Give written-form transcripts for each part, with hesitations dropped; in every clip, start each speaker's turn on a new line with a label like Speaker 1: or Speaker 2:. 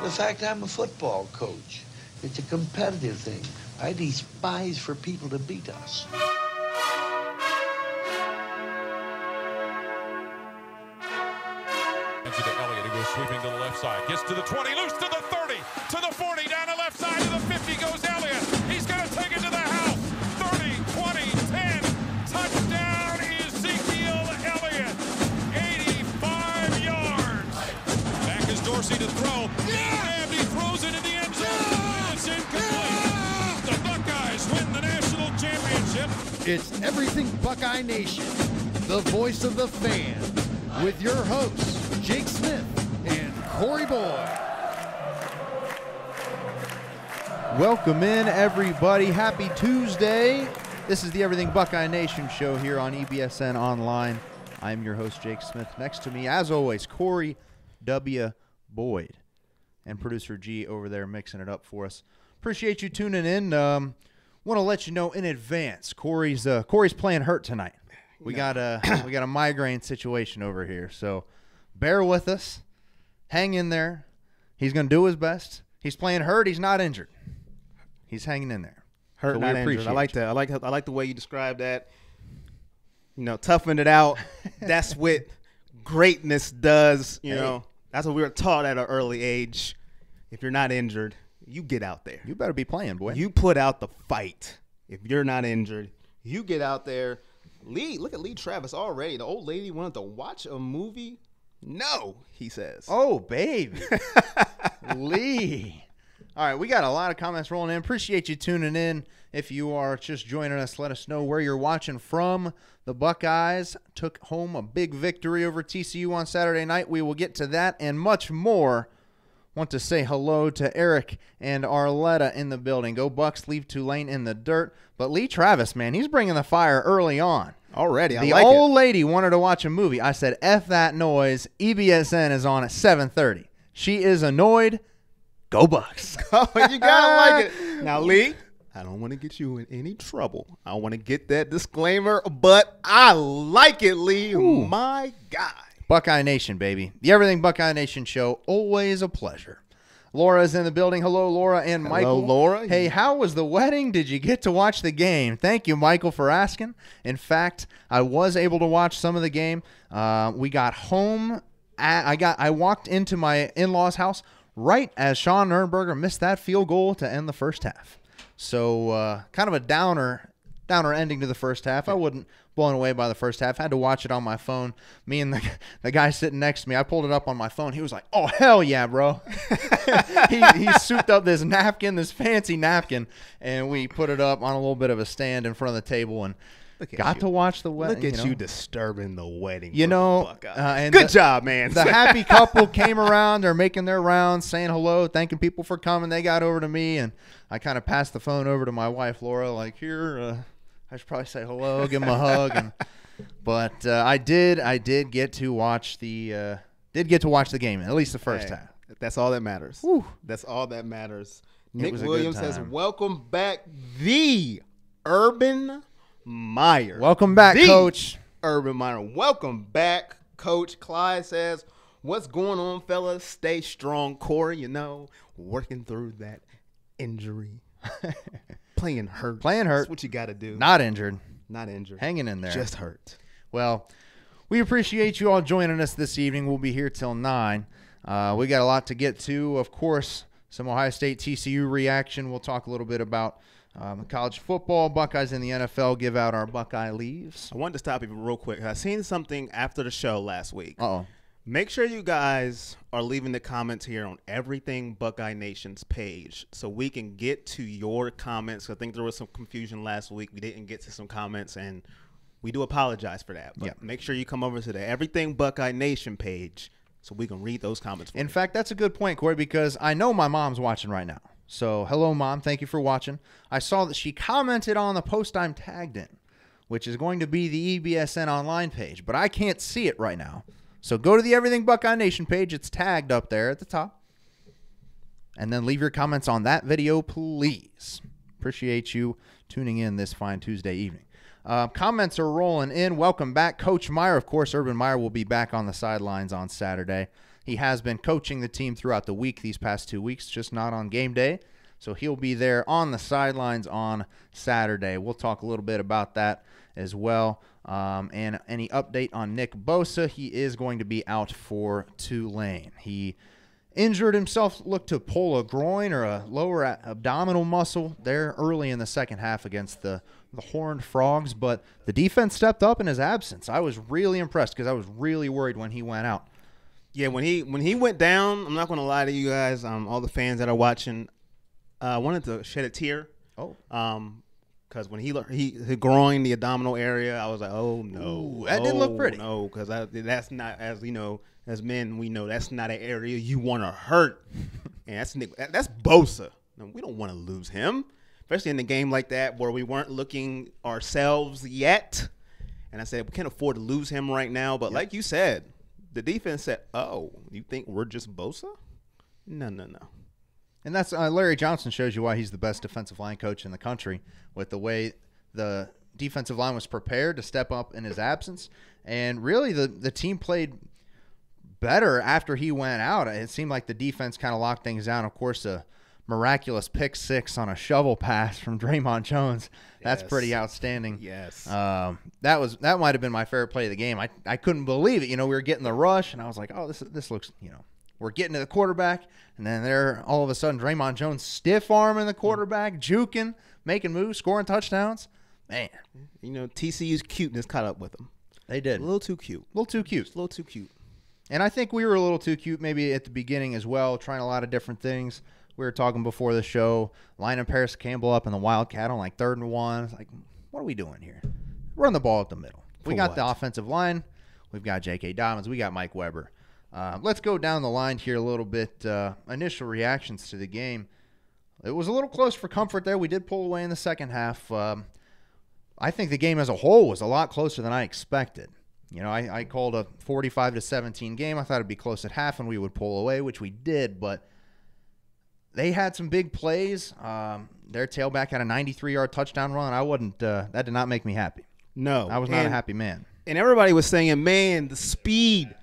Speaker 1: The fact I'm a football coach. It's a competitive thing. I despise for people to beat us.
Speaker 2: To Elliott, who goes sweeping to the left side. Gets to the 20, loose to the 30, to the 40, down the left side to the 50 goes Elliott. He's going to take it to the house. 30, 20, 10. Touchdown, Ezekiel Elliott. 85 yards. Back is Dorsey to throw. And he throws it in the end zone. It's incomplete. The Buckeyes win the national championship.
Speaker 3: It's Everything Buckeye Nation, the voice of the fan, with your hosts, Jake Smith and Corey Boyd.
Speaker 4: Welcome in, everybody. Happy Tuesday. This is the Everything Buckeye Nation show here on EBSN Online. I'm your host, Jake Smith. Next to me, as always, Corey W. Boyd and producer G over there mixing it up for us. Appreciate you tuning in. Want to let you know in advance, Corey's playing hurt tonight. We got a migraine situation over here, so bear with us. Hang in there. He's going to do his best. He's playing hurt. He's not injured. He's hanging in there.
Speaker 5: Hurt,
Speaker 4: so
Speaker 5: not injured. I like that. I like the way you described that. You know, toughing it out. That's what greatness does. You know, that's what we were taught at an early age. If you're not injured, you get out there.
Speaker 4: You better be playing, boy.
Speaker 5: You put out the fight. If you're not injured, you get out there. Lee, look at Lee Travis already. The old lady wanted to watch a movie. No, he says.
Speaker 4: Oh, baby. Lee. All right, we got a lot of comments rolling in. Appreciate you tuning in. If you are just joining us, let us know where you're watching from. The Buckeyes took home a big victory over TCU on Saturday night. We will get to that and much more. Want to say hello to Eric and Arletta in the building. Go Bucks, leave Tulane in the dirt. But Lee Travis, man, he's bringing the fire early on.
Speaker 5: Already,
Speaker 4: the old lady wanted to watch a movie. I said, F that noise. EBSN is on at 7:30. She is annoyed. Go Bucks.
Speaker 5: Oh, you gotta like it. Now, Lee, I don't want to get you in any trouble. I want to get that disclaimer, but I like it, Lee. Ooh. My guy.
Speaker 4: Buckeye Nation, baby. The Everything Buckeye Nation show. Always a pleasure. Laura's in the building. Hello, Laura and Michael.
Speaker 5: Hello, Laura.
Speaker 4: Hey, how was the wedding? Did you get to watch the game? Thank you, Michael, for asking. In fact, I was able to watch some of the game. We got home. I walked into my in-laws' house right as Sean Nurnberger missed that field goal to end the first half. So kind of a downer ending to the first half. I wasn't blown away by the first half. Had to watch it on my phone. Me and the guy sitting next to me, I pulled it up on my phone. He was like, oh, hell yeah, bro. he souped up this napkin, this fancy napkin, and we put it up on a little bit of a stand in front of the table and got to watch the wedding.
Speaker 5: Look at you disturbing the wedding.
Speaker 4: You know,
Speaker 5: and good job, man.
Speaker 4: The happy couple came around. They're making their rounds, saying hello, thanking people for coming. They got over to me, and I kind of passed the phone over to my wife, Laura, like, here, I should probably say hello, give him a hug, but I did get to watch the game, at least the first half.
Speaker 5: That's all that matters.
Speaker 4: Whew.
Speaker 5: That's all that matters. Nick Williams says, "Welcome back, the Urban Meyer."
Speaker 4: Welcome back, Coach.
Speaker 5: Urban Meyer. Welcome back, Coach. Clyde says, "What's going on, fellas? Stay strong, Corey. You know, working through that injury." Playing hurt. That's what you got to do.
Speaker 4: Not injured.
Speaker 5: Hanging
Speaker 4: in there.
Speaker 5: Just hurt.
Speaker 4: Well, we appreciate you all joining us this evening. We'll be here till 9. We got a lot to get to. Of course, some Ohio State TCU reaction. We'll talk a little bit about college football. Buckeyes in the NFL, give out our Buckeye leaves.
Speaker 5: I wanted to stop you real quick. I seen something after the show last week.
Speaker 4: Uh-oh.
Speaker 5: Make sure you guys are leaving the comments here on Everything Buckeye Nation's page so we can get to your comments. I think there was some confusion last week. We didn't get to some comments, and we do apologize for that. But make sure you come over to the Everything Buckeye Nation page so we can read those comments for you.
Speaker 4: In fact, that's a good point, Corey, because I know my mom's watching right now. So, hello, Mom. Thank you for watching. I saw that she commented on the post I'm tagged in, which is going to be the EBSN Online page, but I can't see it right now. So go to the Everything Buckeye Nation page. It's tagged up there at the top. And then leave your comments on that video, please. Appreciate you tuning in this fine Tuesday evening. Comments are rolling in. Welcome back, Coach Meyer. Of course, Urban Meyer will be back on the sidelines on Saturday. He has been coaching the team throughout the week these past 2 weeks, just not on game day. So he'll be there on the sidelines on Saturday. We'll talk a little bit about that as well. And any update on Nick Bosa, he is going to be out for Tulane. He injured himself, looked to pull a groin or a lower abdominal muscle there early in the second half against the Horned Frogs, but the defense stepped up in his absence. I was really impressed because I was really worried when he went out.
Speaker 5: Yeah, when he went down, I'm not going to lie to you guys, all the fans that are watching, I wanted to shed a tear.
Speaker 4: Oh.
Speaker 5: Because when he groined the abdominal area, I was like, oh, no.
Speaker 4: Ooh, that didn't look pretty.
Speaker 5: No, because that's not, as you know, as men, we know that's not an area you want to hurt. And that's Bosa. No, we don't want to lose him, especially in a game like that where we weren't looking ourselves yet. And I said, we can't afford to lose him right now. But like you said, the defense said, oh, you think we're just Bosa? No.
Speaker 4: And that's Larry Johnson shows you why he's the best defensive line coach in the country with the way the defensive line was prepared to step up in his absence. And really the team played better after he went out. It seemed like the defense kind of locked things down. Of course, a miraculous pick six on a shovel pass from Draymond Jones. That's pretty outstanding.
Speaker 5: Yes.
Speaker 4: That might have been my favorite play of the game. I couldn't believe it. We were getting the rush, and I was like, oh, this looks, we're getting to the quarterback, and then there all of a sudden Draymond Jones stiff arming the quarterback, juking, making moves, scoring touchdowns. Man.
Speaker 5: TCU's cuteness caught up with them.
Speaker 4: They did.
Speaker 5: A little too cute.
Speaker 4: A little too cute.
Speaker 5: Just a little too cute.
Speaker 4: And I think we were a little too cute maybe at the beginning as well, trying a lot of different things. We were talking before the show, lining Paris Campbell up in the Wildcat on 3rd and 1. It's like, what are we doing here? Run the ball up the middle. We got the offensive line. We've got J.K. Dobbins. We got Mike Weber. Let's go down the line here a little bit. Initial reactions to the game. It was a little close for comfort there. We did pull away in the second half. I think the game as a whole was a lot closer than I expected. I called a 45-17 game. I thought it'd be close at half and we would pull away, which we did, but they had some big plays. Their tailback had a 93-yard touchdown run. That did not make me happy.
Speaker 5: No.
Speaker 4: I was not a happy man.
Speaker 5: And everybody was saying, man, the speed.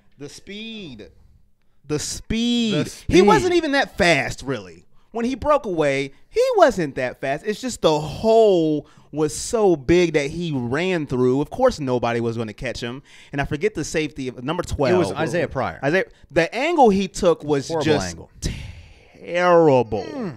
Speaker 5: He wasn't even that fast, really. When he broke away, he wasn't that fast. It's just the hole was so big that he ran through. Of course, nobody was going to catch him. And I forget the safety of number 12.
Speaker 4: It was Isaiah Pryor.
Speaker 5: The angle he took was
Speaker 4: horrible
Speaker 5: just
Speaker 4: angle.
Speaker 5: Terrible.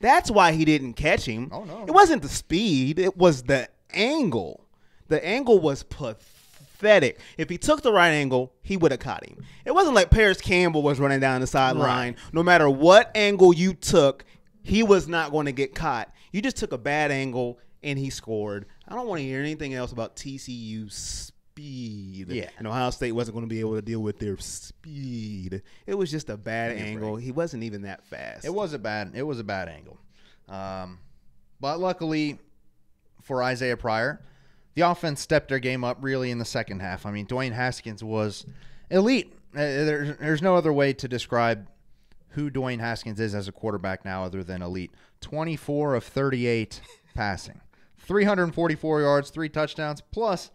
Speaker 5: That's why he didn't catch him.
Speaker 4: Oh, no.
Speaker 5: It wasn't the speed. It was the angle. The angle was pathetic. If he took the right angle, he would have caught him. It wasn't like Paris Campbell was running down the sideline. Right. No matter what angle you took, he was not going to get caught. You just took a bad angle, and he scored. I don't want to hear anything else about TCU's speed.
Speaker 4: Yeah.
Speaker 5: And Ohio State wasn't going to be able to deal with their speed. It was just a bad angle. Right. He wasn't even that fast.
Speaker 4: It was a bad angle. But luckily for Isaiah Pryor, the offense stepped their game up really in the second half. I mean, Dwayne Haskins was elite. There's no other way to describe who Dwayne Haskins is as a quarterback now other than elite. 24 of 38 passing. 344 yards, 3 touchdowns, plus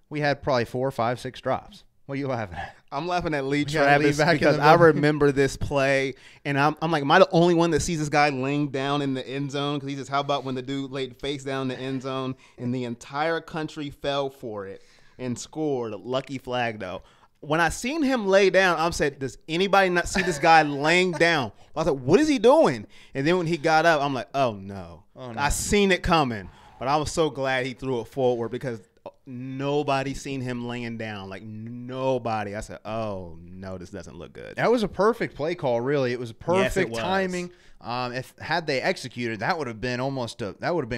Speaker 4: we had probably 4, 5, 6 drops. What are you laughing at?
Speaker 5: I'm laughing at Lee Travis because I remember this play, and I'm like, am I the only one that sees this guy laying down in the end zone? Because he says, how about when the dude laid face down in the end zone, and the entire country fell for it and scored. Lucky flag, though. When I seen him lay down, I said, does anybody not see this guy laying down? I was like, what is he doing? And then when he got up, I'm like, oh, no. I seen it coming. But I was so glad he threw it forward because nobody seen him laying down. Like, nobody. I said, oh, no, this doesn't look good.
Speaker 4: That was a perfect play call, really. It was perfect timing. Had they executed, that would have been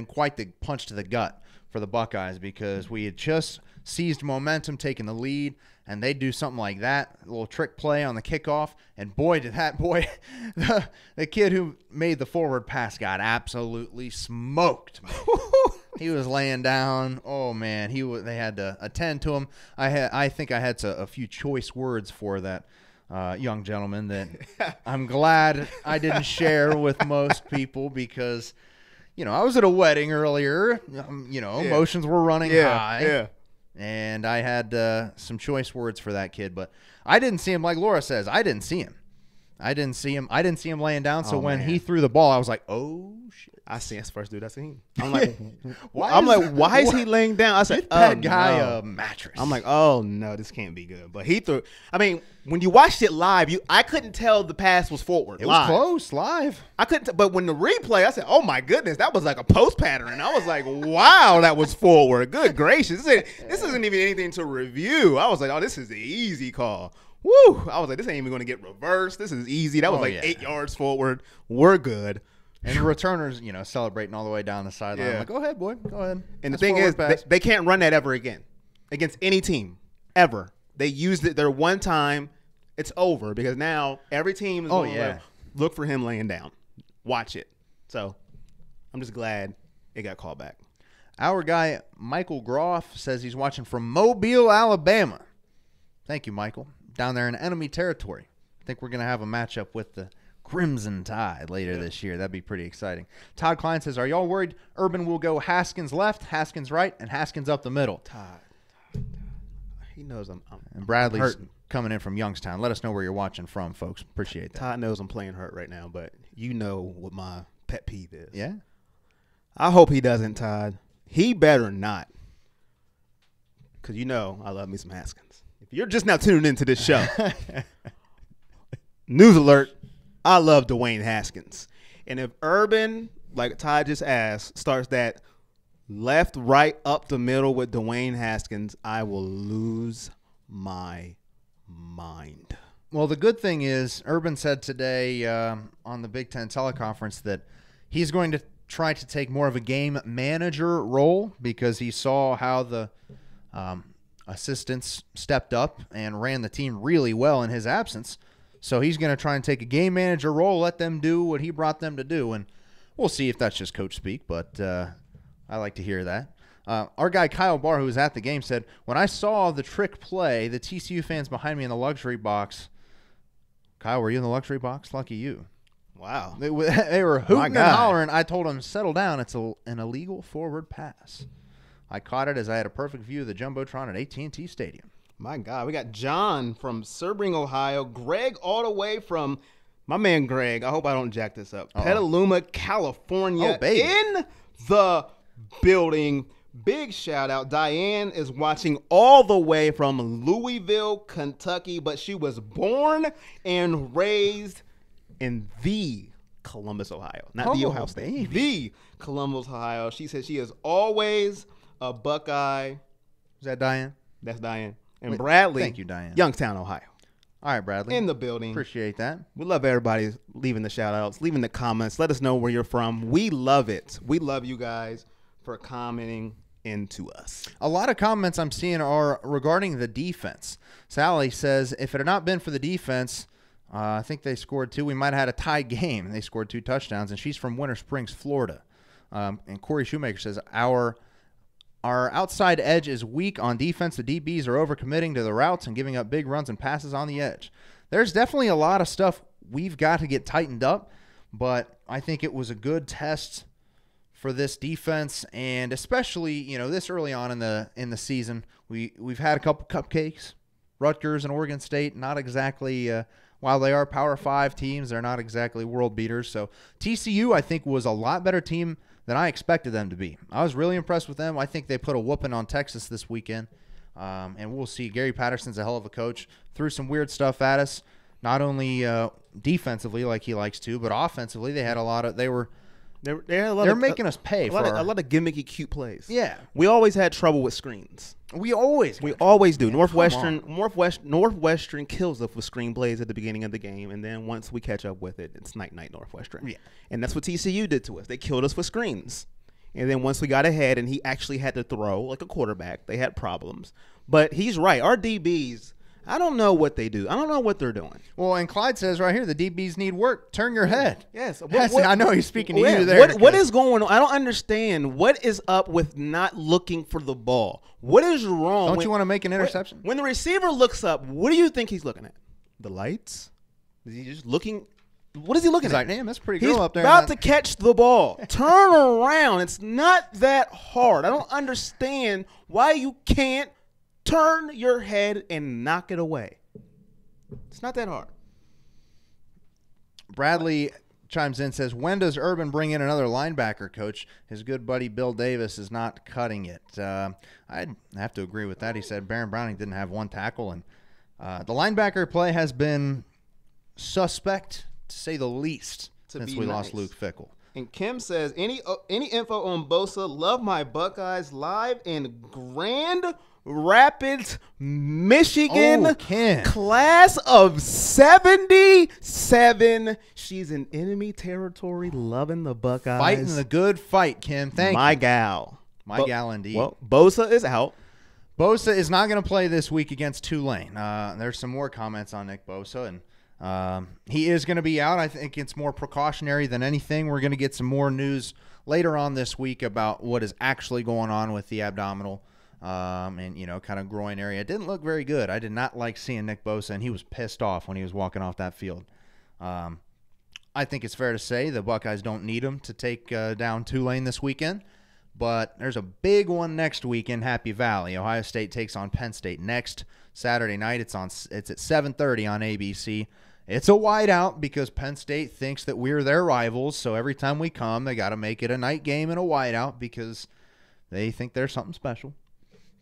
Speaker 4: quite the punch to the gut for the Buckeyes because we had just seized momentum, taking the lead, and they do something like that, a little trick play on the kickoff, and boy, the kid who made the forward pass got absolutely smoked. He was laying down. Oh, man, they had to attend to him. I think I had a few choice words for that young gentleman that I'm glad I didn't share with most people because – I was at a wedding earlier. Emotions were running high.
Speaker 5: Yeah.
Speaker 4: And I had some choice words for that kid, but I didn't see him like Laura says. I didn't see him. I didn't see him laying down. So when he threw the ball, I was like, "Oh shit!"
Speaker 5: I see. That's the first dude I seen. I'm like, why is he laying down? I said,
Speaker 4: that guy a mattress.
Speaker 5: I'm like, oh no, this can't be good. But he threw. I mean, when you watched it live, I couldn't tell the pass was forward.
Speaker 4: It was close live.
Speaker 5: I couldn't. But when the replay, I said, oh my goodness, that was like a post pattern. I was like, wow, that was forward. Good gracious, this isn't even anything to review. I was like, oh, this is the easy call. Woo! I was like, this ain't even going to get reversed. This is easy. That was 8 yards forward. We're good.
Speaker 4: And the returners, celebrating all the way down the sideline.
Speaker 5: Yeah.
Speaker 4: I'm like, go ahead, boy. Go ahead.
Speaker 5: And the thing is, they can't run that ever again against any team, ever. They used it there one time. It's over because now every team is going to look for him laying down. Watch it. So I'm just glad it got called back.
Speaker 4: Our guy, Michael Groff, says he's watching from Mobile, Alabama. Thank you, Michael. Down there in enemy territory. I think we're going to have a matchup with the Crimson Tide later this year. That'd be pretty exciting. Todd Klein says, are y'all worried Urban will go Haskins left, Haskins right, and Haskins up the middle?
Speaker 5: Todd. He knows I'm
Speaker 4: and Bradley's
Speaker 5: hurting.
Speaker 4: Coming in from Youngstown. Let us know where you're watching from, folks. Appreciate that.
Speaker 5: Todd knows I'm playing hurt right now, but you know what my pet peeve is.
Speaker 4: Yeah?
Speaker 5: I hope he doesn't, Todd. He better not. Because I love me some Haskins. If you're just now tuning into this show, news alert, I love Dwayne Haskins. And if Urban, like Todd just asked, starts that left, right, up the middle with Dwayne Haskins, I will lose my mind.
Speaker 4: Well, the good thing is Urban said today on the Big Ten teleconference that he's going to try to take more of a game manager role because he saw how the assistants stepped up and ran the team really well in his absence. So he's going to try and take a game manager role, let them do what he brought them to do. And we'll see if that's just coach speak, but I like to hear that. Our guy Kyle Barr, who was at the game, said, when I saw the trick play, the TCU fans behind me in the luxury box. Kyle, were you in the luxury box? Lucky you.
Speaker 5: Wow.
Speaker 4: They were hooting and hollering. I told them, settle down. It's an illegal forward pass. I caught it as I had a perfect view of the Jumbotron at AT&T Stadium.
Speaker 5: My God. We got John from Sebring, Ohio. Greg all the way from my man Greg. I hope I don't jack this up. Petaluma, California.
Speaker 4: Oh, baby.
Speaker 5: In the building. Big shout out. Diane is watching all the way from Louisville, Kentucky, but she was born and raised in the Columbus, Ohio. Not the Ohio State. The Columbus, Ohio. She says she is always a Buckeye.
Speaker 4: Is that Diane?
Speaker 5: That's Diane. And Bradley.
Speaker 4: Thank you, Diane.
Speaker 5: Youngstown, Ohio.
Speaker 4: All right, Bradley.
Speaker 5: In the building.
Speaker 4: Appreciate that.
Speaker 5: We love everybody leaving the shout outs, leaving the comments. Let us know where you're from. We love it. We love you guys for commenting into us.
Speaker 4: A lot of comments I'm seeing are regarding the defense. Sally says, if it had not been for the defense, I think they scored 2. We might have had a tie game. They scored 2 touchdowns, and she's from Winter Springs, Florida. And Corey Shoemaker says, our outside edge is weak on defense. The DBs are overcommitting to the routes and giving up big runs and passes on the edge. There's definitely a lot of stuff we've got to get tightened up, but I think it was a good test for this defense, and especially this early on in the season, we've had a couple cupcakes. Rutgers and Oregon State, not exactly while they are Power 5 teams, they're not exactly world beaters. So TCU, I think, was a lot better team than I expected them to be. I was really impressed with them. I think they put a whooping on Texas this weekend, and we'll see. Gary Patterson's a hell of a coach. Threw some weird stuff at us, not only defensively like he likes to, but offensively they had a lot of. They're making us pay for
Speaker 5: a lot of gimmicky, cute plays.
Speaker 4: Yeah,
Speaker 5: we always had trouble with screens.
Speaker 4: We always do.
Speaker 5: Yeah, Northwestern kills us with screen plays at the beginning of the game, and then once we catch up with it, it's night Northwestern.
Speaker 4: Yeah,
Speaker 5: and that's what TCU did to us. They killed us with screens, and then once we got ahead, and he actually had to throw like a quarterback, they had problems. But he's right. Our DBs. I don't know what they do. I don't know what they're doing.
Speaker 4: Well, and Clyde says right here, the DBs need work. Turn your head.
Speaker 5: Yes.
Speaker 4: I know he's speaking to you there.
Speaker 5: What is going on? I don't understand. What is up with not looking for the ball? What is wrong?
Speaker 4: Don't you want to make an interception?
Speaker 5: When the receiver looks up, what do you think he's looking at? The lights? Is he just looking? What is he looking at?
Speaker 4: He's like, damn, that's a pretty girl up there.
Speaker 5: He's about to catch the ball. Turn around. It's not that hard. I don't understand why you can't turn your head and knock it away. It's not that hard.
Speaker 4: Bradley chimes in, says, when does Urban bring in another linebacker, coach? His good buddy Bill Davis is not cutting it. I'd have to agree with that. He said Baron Browning didn't have one tackle, and the linebacker play has been suspect, to say the least, since we lost Luke Fickell.
Speaker 5: And Kim says, any info on Bosa? Love my Buckeyes live in Grand Rapids, Michigan.
Speaker 4: Oh, Kim.
Speaker 5: Class of 77. She's in enemy territory, loving the Buckeyes.
Speaker 4: Fighting the good fight, Kim. Thank you.
Speaker 5: My gal.
Speaker 4: My gal indeed.
Speaker 5: Well, Bosa is out.
Speaker 4: Bosa is not going to play this week against Tulane. There's some more comments on Nick Bosa, and he is going to be out. I think it's more precautionary than anything. We're going to get some more news later on this week about what is actually going on with the abdominal and, kind of groin area. It didn't look very good. I did not like seeing Nick Bosa, and he was pissed off when he was walking off that field. I think it's fair to say the Buckeyes don't need him to take down Tulane this weekend, but there's a big one next week in Happy Valley. Ohio State takes on Penn State next Saturday night. It's at 7:30 on ABC. It's a whiteout because Penn State thinks that we're their rivals, so every time we come, they got to make it a night game and a whiteout because they think they're something special.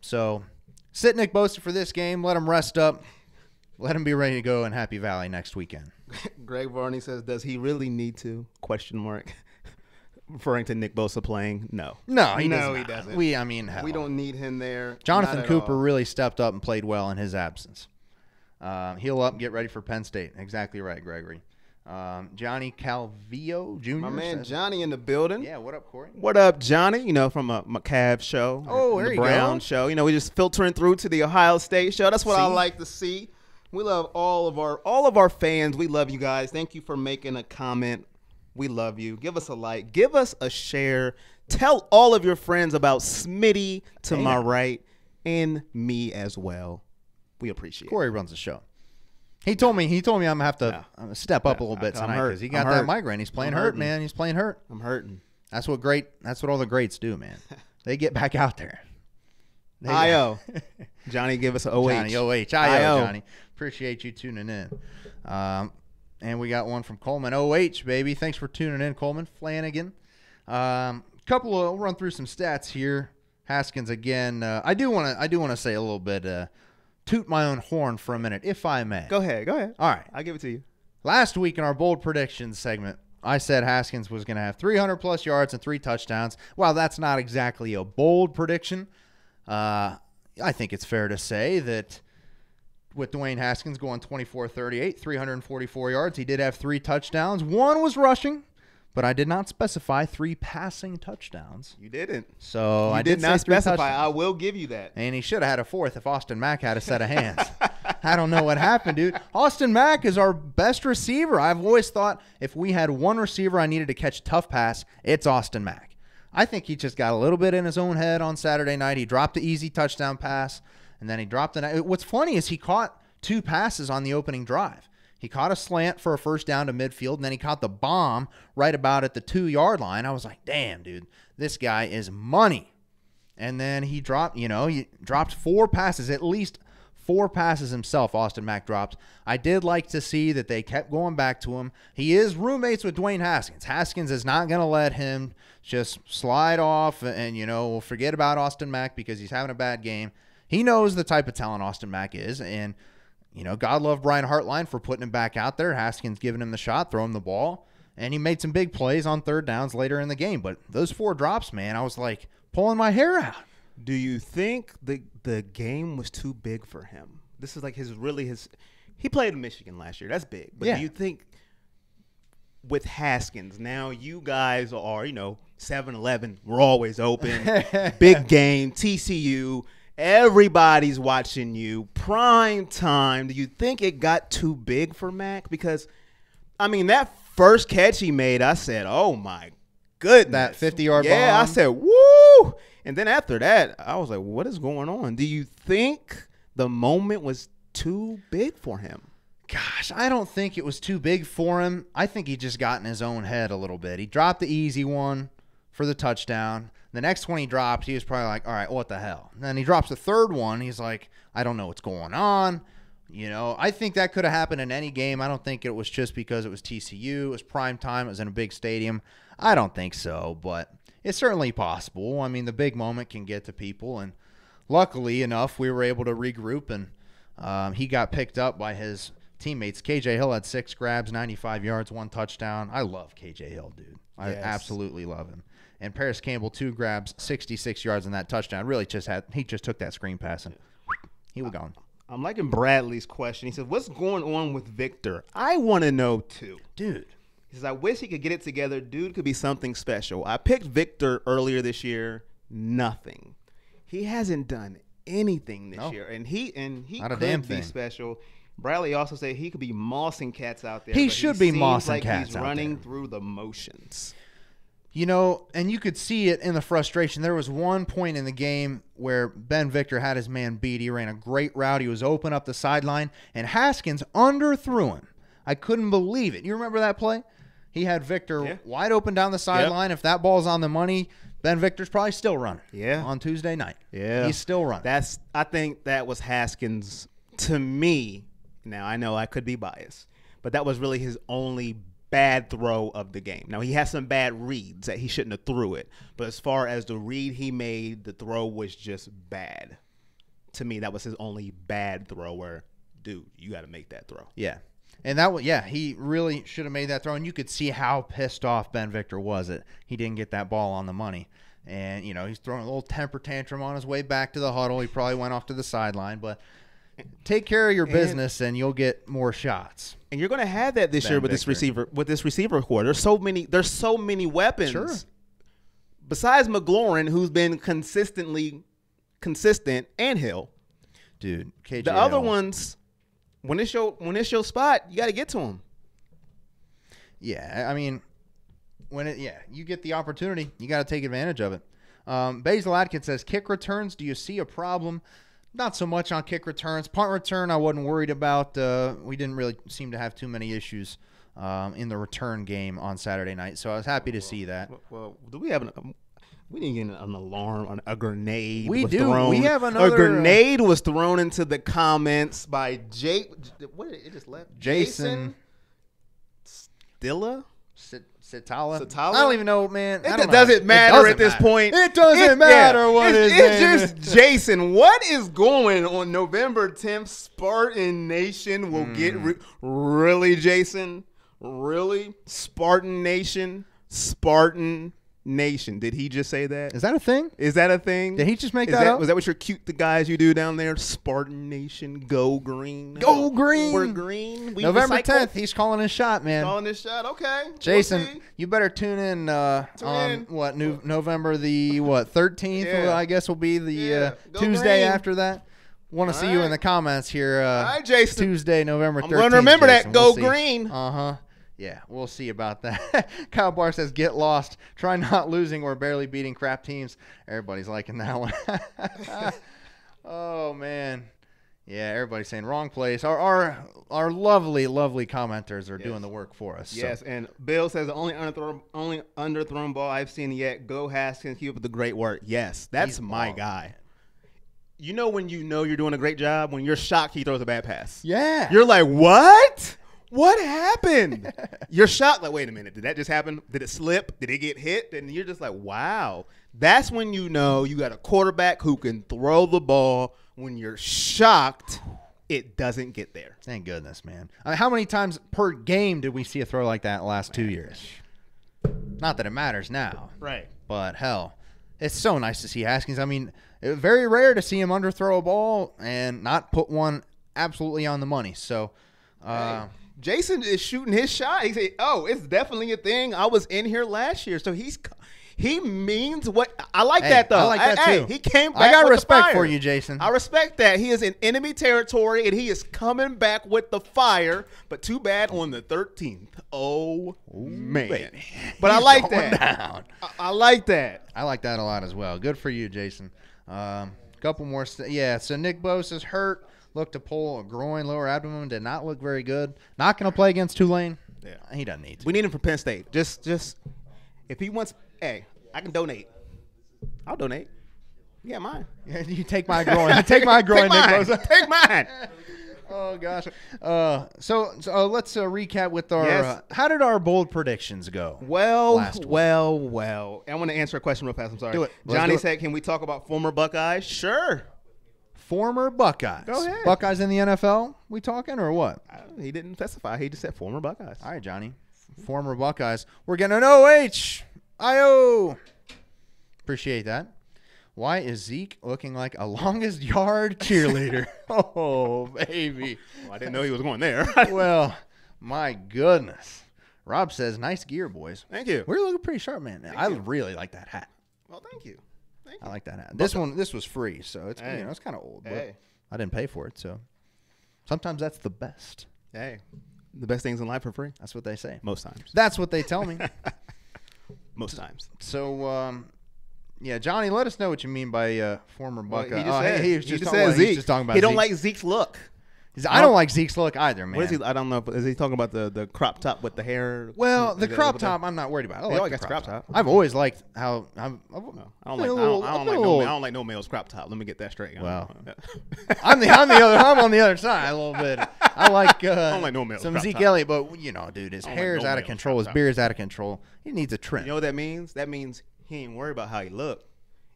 Speaker 4: So sit Nick Bosa for this game. Let him rest up. Let him be ready to go in Happy Valley next weekend.
Speaker 5: Greg Varney says, does he really need to? ? Referring to Nick Bosa playing? No.
Speaker 4: No, he
Speaker 5: doesn't.
Speaker 4: Hell.
Speaker 5: We don't need him there.
Speaker 4: Jonathan Cooper really stepped up and played well in his absence. Heal up, get ready for Penn State. Exactly right, Gregory. Johnny Calvillo Jr.
Speaker 5: My man Johnny in the building.
Speaker 4: Yeah, what up, Corey?
Speaker 5: What up, Johnny? From a McCav show.
Speaker 4: Oh, there
Speaker 5: the
Speaker 4: you
Speaker 5: Brown
Speaker 4: go.
Speaker 5: show. We just filtering through to the Ohio State show. That's what I like to see. We love all of our fans. We love you guys. Thank you for making a comment. We love you. Give us a like. Give us a share. Tell all of your friends about Smitty to my right and me as well. We appreciate it.
Speaker 4: Corey runs the show. He told me I'm gonna have to step up a little bit tonight because he got that migraine. He's playing hurt, man. He's playing hurt.
Speaker 5: I'm hurting.
Speaker 4: That's what all the greats do, man. They get back out there.
Speaker 5: I-O. Johnny, give us an OH.
Speaker 4: Johnny, OH. I-O, Johnny. Appreciate you tuning in. And we got one from Coleman. OH, baby. Thanks for tuning in, Coleman. Flanagan. We'll run through some stats here. Haskins again. I do want to say a little bit, toot my own horn for a minute, if I may.
Speaker 5: Go ahead.
Speaker 4: All right.
Speaker 5: I'll give it to you.
Speaker 4: Last week in our bold predictions segment, I said Haskins was going to have 300-plus yards and 3 touchdowns. While that's not exactly a bold prediction, I think it's fair to say that with Dwayne Haskins going 24-38, 344 yards, he did have 3 touchdowns. 1 was rushing, but I did not specify 3 passing touchdowns.
Speaker 5: You didn't.
Speaker 4: So I
Speaker 5: did not specify. I will give you that.
Speaker 4: And he should have had a 4th if Austin Mack had a set of hands. I don't know what happened, dude. Austin Mack is our best receiver. I've always thought if we had one receiver I needed to catch a tough pass, it's Austin Mack. I think he just got a little bit in his own head on Saturday night. He dropped the easy touchdown pass, and then he dropped it. What's funny is he caught 2 passes on the opening drive. He caught a slant for a first down to midfield, and then he caught the bomb right about at the 2-yard line. I was like, damn, dude, this guy is money. And then he dropped 4 passes, at least 4 passes himself, Austin Mack dropped. I did like to see that they kept going back to him. He is roommates with Dwayne Haskins. Haskins is not going to let him just slide off and, we'll forget about Austin Mack because he's having a bad game. He knows the type of talent Austin Mack is, and God love Brian Hartline for putting him back out there. Haskins giving him the shot, throwing the ball, and he made some big plays on 3rd downs later in the game. But those 4 drops, man, I was like pulling my hair out.
Speaker 5: Do you think the game was too big for him? This is like his. He played in Michigan last year. That's big. But do you think with Haskins, now you guys are, 7-11, we're always open, big game, TCU, everybody's watching you, prime time. Do you think it got too big for Mac? Because, that first catch he made, I said, oh, my goodness.
Speaker 4: That 50-yard bomb.
Speaker 5: Yeah, I said, woo. And then after that, I was like, what is going on? Do you think the moment was too big for him?
Speaker 4: Gosh, I don't think it was too big for him. I think he just got in his own head a little bit. He dropped the easy one for the touchdown. The next one he drops, he was probably like, all right, what the hell? And then he drops the third one. He's like, I don't know what's going on. I think that could have happened in any game. I don't think it was just because it was TCU. It was prime time. It was in a big stadium. I don't think so, but it's certainly possible. I mean, the big moment can get to people, and luckily enough, we were able to regroup, and he got picked up by his teammates. KJ Hill had 6 grabs, 95 yards, 1 touchdown. I love KJ Hill, dude. I absolutely love him. And Paris Campbell, 2 grabs, 66 yards on that touchdown. Really he just took that screen pass and he was gone.
Speaker 5: I'm liking Bradley's question. He says, what's going on with Victor? I want to know, too.
Speaker 4: Dude.
Speaker 5: He says, I wish he could get it together. Dude could be something special. I picked Victor earlier this year. Nothing. He hasn't done anything this year. And he
Speaker 4: Not a
Speaker 5: could
Speaker 4: damn
Speaker 5: be
Speaker 4: thing.
Speaker 5: special. Bradley also said he could be mossing cats out there.
Speaker 4: He
Speaker 5: but
Speaker 4: should be
Speaker 5: seems
Speaker 4: mossing
Speaker 5: like
Speaker 4: cats
Speaker 5: he's
Speaker 4: out
Speaker 5: running
Speaker 4: there.
Speaker 5: through the motions.
Speaker 4: And you could see it in the frustration. There was one point in the game where Ben Victor had his man beat. He ran a great route. He was open up the sideline, and Haskins underthrew him. I couldn't believe it. You remember that play? He had Victor wide open down the sideline. Yep. If that ball's on the money, Ben Victor's probably still running.
Speaker 5: Yeah.
Speaker 4: On Tuesday night.
Speaker 5: Yeah.
Speaker 4: He's still running.
Speaker 5: I think that was Haskins, to me. Now, I know I could be biased, but that was really his only bad throw of the game. Now, he has some bad reads that he shouldn't have threw it, but as far as the read he made, the throw was just bad. To me, that was his only bad throw where, dude, you got to make that throw.
Speaker 4: Yeah. And he really should have made that throw, and you could see how pissed off Ben Victor was that he didn't get that ball on the money. And, he's throwing a little temper tantrum on his way back to the huddle. He probably went off to the sideline, but take care of your business and you'll get more shots.
Speaker 5: And you're going to have that this year with this receiver core. There's so many weapons.
Speaker 4: Sure.
Speaker 5: Besides McLaurin, who's been consistent, and Hill.
Speaker 4: Dude, KJ
Speaker 5: the other
Speaker 4: Hill.
Speaker 5: ones, when it's your spot, you got to get to them.
Speaker 4: Yeah, I mean, you get the opportunity, you got to take advantage of it. Basil Atkins says, kick returns, do you see a problem? Not so much on kick returns. Punt return, I wasn't worried about. We didn't really seem to have too many issues in the return game on Saturday night, so I was happy to see that.
Speaker 5: Well, do we have we didn't get an alarm on a grenade?
Speaker 4: We
Speaker 5: was
Speaker 4: do.
Speaker 5: Thrown.
Speaker 4: We have another.
Speaker 5: A grenade was thrown into the comments by What did it just left?
Speaker 4: Jason
Speaker 5: Stilla.
Speaker 4: Satala?
Speaker 5: Satala?
Speaker 4: I don't even know, man.
Speaker 5: It doesn't matter at this point.
Speaker 4: It doesn't matter what his name
Speaker 5: It's
Speaker 4: is.
Speaker 5: just Jason. What is going on November 10th? Spartan Nation will get really, Jason? Really? Spartan Nation? Spartan Nation. Did he just say that?
Speaker 4: Is that a thing?
Speaker 5: Is that a thing?
Speaker 4: Did he just make that up?
Speaker 5: Was that what the guys you do down there? Spartan Nation, go green.
Speaker 4: Go green.
Speaker 5: We're green. We
Speaker 4: November
Speaker 5: recycle.
Speaker 4: 10th, he's calling his shot, man.
Speaker 5: Calling this shot. Okay.
Speaker 4: Jason,
Speaker 5: We'll see.
Speaker 4: you better tune in on what November the 13th.
Speaker 5: Yeah.
Speaker 4: I guess will be the
Speaker 5: Go
Speaker 4: Tuesday
Speaker 5: green.
Speaker 4: after that. Want to see
Speaker 5: All
Speaker 4: you
Speaker 5: right.
Speaker 4: in the comments here.
Speaker 5: All right, Jason.
Speaker 4: Tuesday, November 13th.
Speaker 5: I'm going to remember
Speaker 4: Jason.
Speaker 5: that. Go
Speaker 4: We'll see.
Speaker 5: green.
Speaker 4: Yeah, we'll see about that. Kyle Barr says, get lost. Try not losing or barely beating crap teams. Everybody's liking that one. Oh, man. Yeah, everybody's saying wrong place. Our lovely, lovely commenters are doing the work for us.
Speaker 5: Yes,
Speaker 4: So.
Speaker 5: and Bill says the only underthrown ball I've seen yet. Go Haskins, keep up the great work. Yes, that's
Speaker 4: He's
Speaker 5: my
Speaker 4: balling.
Speaker 5: guy. You know when you know you're doing a great job? When you're shocked he throws a bad pass.
Speaker 4: Yeah.
Speaker 5: You're like, what? What happened? You're shocked. Like, wait a minute. Did that just happen? Did it slip? Did it get hit? And you're just like, wow. That's when you know you got a quarterback who can throw the ball. When you're shocked, it doesn't get there.
Speaker 4: Thank goodness, man. I mean, how many times per game did we see a throw like that last 2 years? Not that it matters now.
Speaker 5: Right.
Speaker 4: But, hell, it's so nice to see Haskins. I mean, very rare to see him underthrow a ball and not put one absolutely on the money. So,
Speaker 5: Hey, Jason is shooting his shot. He said, "Oh, it's definitely a thing. I was in here last year." So he means what I like that though.
Speaker 4: I like that too.
Speaker 5: He came back.
Speaker 4: I got
Speaker 5: with
Speaker 4: respect
Speaker 5: the fire.
Speaker 4: for you, Jason.
Speaker 5: I respect that. He is in enemy territory and he is coming back with the fire. But too bad on the 13th. Oh man!
Speaker 4: baby.
Speaker 5: But I
Speaker 4: He's
Speaker 5: like
Speaker 4: going
Speaker 5: that.
Speaker 4: down.
Speaker 5: I like that.
Speaker 4: I like that a lot as well. Good for you, Jason. Couple more. So Nick Bose is hurt. Looked to pull a groin, lower abdomen. Did not look very good. Not going to play against Tulane.
Speaker 5: Yeah.
Speaker 4: He doesn't need to.
Speaker 5: We need him for Penn State. Just if he wants, hey, I can donate. I'll donate. Yeah, mine.
Speaker 4: You take my groin. Take my groin,
Speaker 5: Take mine.
Speaker 4: Nick Bosa.
Speaker 5: Take mine.
Speaker 4: Oh gosh. So let's recap with our.
Speaker 5: Yes.
Speaker 4: How did our bold predictions go?
Speaker 5: Well.
Speaker 4: last week?
Speaker 5: I want to answer a question real fast. I'm sorry.
Speaker 4: Do it. Let's
Speaker 5: Johnny
Speaker 4: do it.
Speaker 5: said, "Can we talk about former Buckeyes?" Sure.
Speaker 4: Former Buckeyes.
Speaker 5: Go ahead.
Speaker 4: Buckeyes in the NFL. We talking or what?
Speaker 5: He didn't specify. He just said former Buckeyes.
Speaker 4: All right, Johnny. Former Buckeyes. We're getting an OHIO. Appreciate that. Why is Zeke looking like a longest yard cheerleader? Oh, baby.
Speaker 5: Well, I didn't know he was going there.
Speaker 4: Well, my goodness. Rob says, nice gear, boys.
Speaker 5: Thank you.
Speaker 4: We're looking pretty sharp, man. I really like that hat.
Speaker 5: Well, thank you.
Speaker 4: I like that hat. This was free, so it's
Speaker 5: Hey.
Speaker 4: it's kind of old, but
Speaker 5: Hey.
Speaker 4: I didn't pay for it, so sometimes that's the best.
Speaker 5: Hey, the best things in life are free.
Speaker 4: That's what they say.
Speaker 5: Most times.
Speaker 4: That's what they tell me.
Speaker 5: Most times.
Speaker 4: So, yeah, Johnny, let us know what you mean by former Buckeye.
Speaker 5: He just said,
Speaker 4: he was
Speaker 5: he
Speaker 4: just
Speaker 5: just
Speaker 4: talking
Speaker 5: said
Speaker 4: about,
Speaker 5: Zeke.
Speaker 4: he's just talking about
Speaker 5: He don't
Speaker 4: Zeke.
Speaker 5: like Zeke's look.
Speaker 4: I don't like Zeke's look either, man.
Speaker 5: What is he? I don't know. Is he talking about the crop top with the hair?
Speaker 4: Well, the
Speaker 5: Is it
Speaker 4: crop
Speaker 5: with the-
Speaker 4: top, I'm not worried about. I
Speaker 5: Yeah,
Speaker 4: like
Speaker 5: I
Speaker 4: the
Speaker 5: like
Speaker 4: crop
Speaker 5: the
Speaker 4: top.
Speaker 5: crop top.
Speaker 4: I've always liked how
Speaker 5: I don't
Speaker 4: I
Speaker 5: like no male's crop top. Let me get that straight.
Speaker 4: Well, I'm on the other side a little bit. I like
Speaker 5: don't like no male's
Speaker 4: some
Speaker 5: crop
Speaker 4: Zeke
Speaker 5: top.
Speaker 4: Elliott, but dude, his
Speaker 5: don't like
Speaker 4: hair is
Speaker 5: no
Speaker 4: out of
Speaker 5: male's
Speaker 4: control.
Speaker 5: crop
Speaker 4: His
Speaker 5: top.
Speaker 4: beard is out of control. He needs a trim.
Speaker 5: You know what that means? That means he ain't worried about how he look.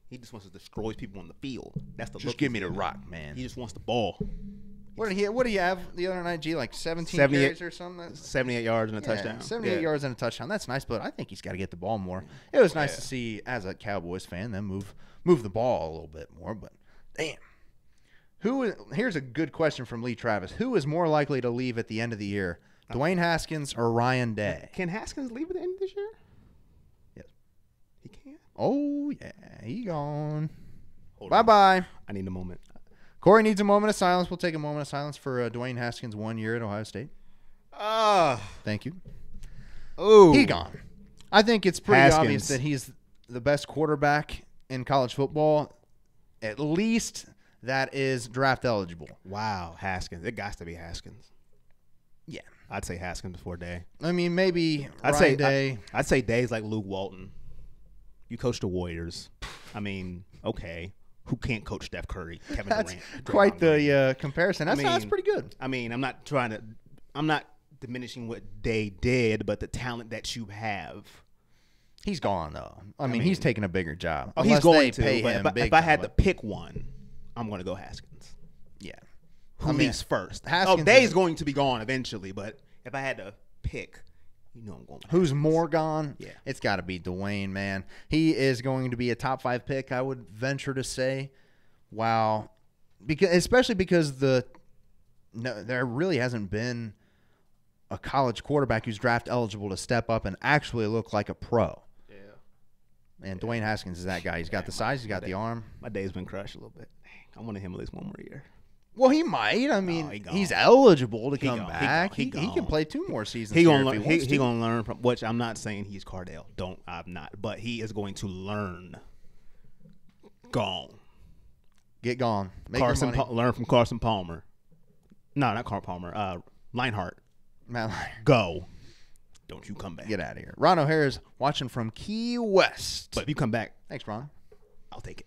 Speaker 5: He just wants to destroy people on the field. That's the
Speaker 4: Just
Speaker 5: look
Speaker 4: give me
Speaker 5: he's
Speaker 4: the
Speaker 5: in.
Speaker 4: rock, man.
Speaker 5: He just wants the ball.
Speaker 4: What did he have the other night? G, like 17
Speaker 5: 78
Speaker 4: carries or something.
Speaker 5: 78 yards and a touchdown.
Speaker 4: 78
Speaker 5: Yeah.
Speaker 4: yards and a touchdown. That's nice, but I think he's got to get the ball more. It was nice to see, as a Cowboys fan, them move the ball a little bit more. But damn, here's a good question from Lee Travis: who is more likely to leave at the end of the year, Dwayne Haskins or Ryan Day?
Speaker 5: Can Haskins leave at the end of this year?
Speaker 4: Yes.
Speaker 5: He can.
Speaker 4: Oh yeah, he gone.
Speaker 5: Hold
Speaker 4: Bye
Speaker 5: on.
Speaker 4: bye.
Speaker 5: I need a moment.
Speaker 4: Corey needs a moment of silence. We'll take a moment of silence for Dwayne Haskins' 1 year at Ohio State. Thank you.
Speaker 5: Oh,
Speaker 4: He gone. I think it's pretty
Speaker 5: Haskins.
Speaker 4: obvious that he's the best quarterback in college football. At least that is draft eligible.
Speaker 5: Wow, Haskins. It got to be Haskins.
Speaker 4: Yeah.
Speaker 5: I'd say Haskins before Day.
Speaker 4: I mean, maybe
Speaker 5: I'd
Speaker 4: Ryan
Speaker 5: say
Speaker 4: Day.
Speaker 5: I'd say Day's like Luke Walton. You coach the Warriors. I mean, okay. Who can't coach Steph Curry, Kevin
Speaker 4: That's
Speaker 5: Durant?
Speaker 4: quite
Speaker 5: Draymond Green?
Speaker 4: the comparison. That's
Speaker 5: mean-
Speaker 4: pretty good.
Speaker 5: I mean, I'm not diminishing what Day did, but the talent that you have.
Speaker 4: He's gone, though. I mean, he's taking a bigger job.
Speaker 5: Oh, he's
Speaker 4: Unless
Speaker 5: going
Speaker 4: they
Speaker 5: to.
Speaker 4: pay
Speaker 5: But
Speaker 4: him big
Speaker 5: if I had to
Speaker 4: time.
Speaker 5: pick one, I'm going to go Haskins.
Speaker 4: Yeah.
Speaker 5: Who
Speaker 4: I mean,
Speaker 5: leaves first?
Speaker 4: Haskins
Speaker 5: Day's
Speaker 4: is-
Speaker 5: going to be gone eventually, but if I had to pick, I'm going with
Speaker 4: Who's
Speaker 5: Haskins.
Speaker 4: more gone?
Speaker 5: Yeah.
Speaker 4: It's got to be Dwayne, man. He is going to be a top 5 pick, I would venture to say. Wow. Especially because there really hasn't been a college quarterback who's draft eligible to step up and actually look like a pro.
Speaker 5: Yeah.
Speaker 4: And Dwayne Haskins is that guy. He's got the size. He's got the arm.
Speaker 5: My day's been crushed a little bit. Dang, I wanted him at least one more year.
Speaker 4: Well, he might. I mean,
Speaker 5: he gone.
Speaker 4: he's eligible to
Speaker 5: He
Speaker 4: come
Speaker 5: gone. He
Speaker 4: back.
Speaker 5: gone.
Speaker 4: He
Speaker 5: He
Speaker 4: can
Speaker 5: gone.
Speaker 4: play 2 more seasons.
Speaker 5: He
Speaker 4: here
Speaker 5: gonna
Speaker 4: if
Speaker 5: learn.
Speaker 4: he wants
Speaker 5: He
Speaker 4: to.
Speaker 5: gonna learn from which I'm not saying he's Cardale. I'm not. But he is going to learn. Gone.
Speaker 4: Get gone. Make your money.
Speaker 5: Learn from Carson Palmer. No, not Carson Palmer. Leinart.
Speaker 4: Matt,
Speaker 5: Go. Don't you come back.
Speaker 4: get out of here. Ron O'Hara's watching from Key West.
Speaker 5: But if you come back,
Speaker 4: Thanks, Ron.
Speaker 5: I'll take it.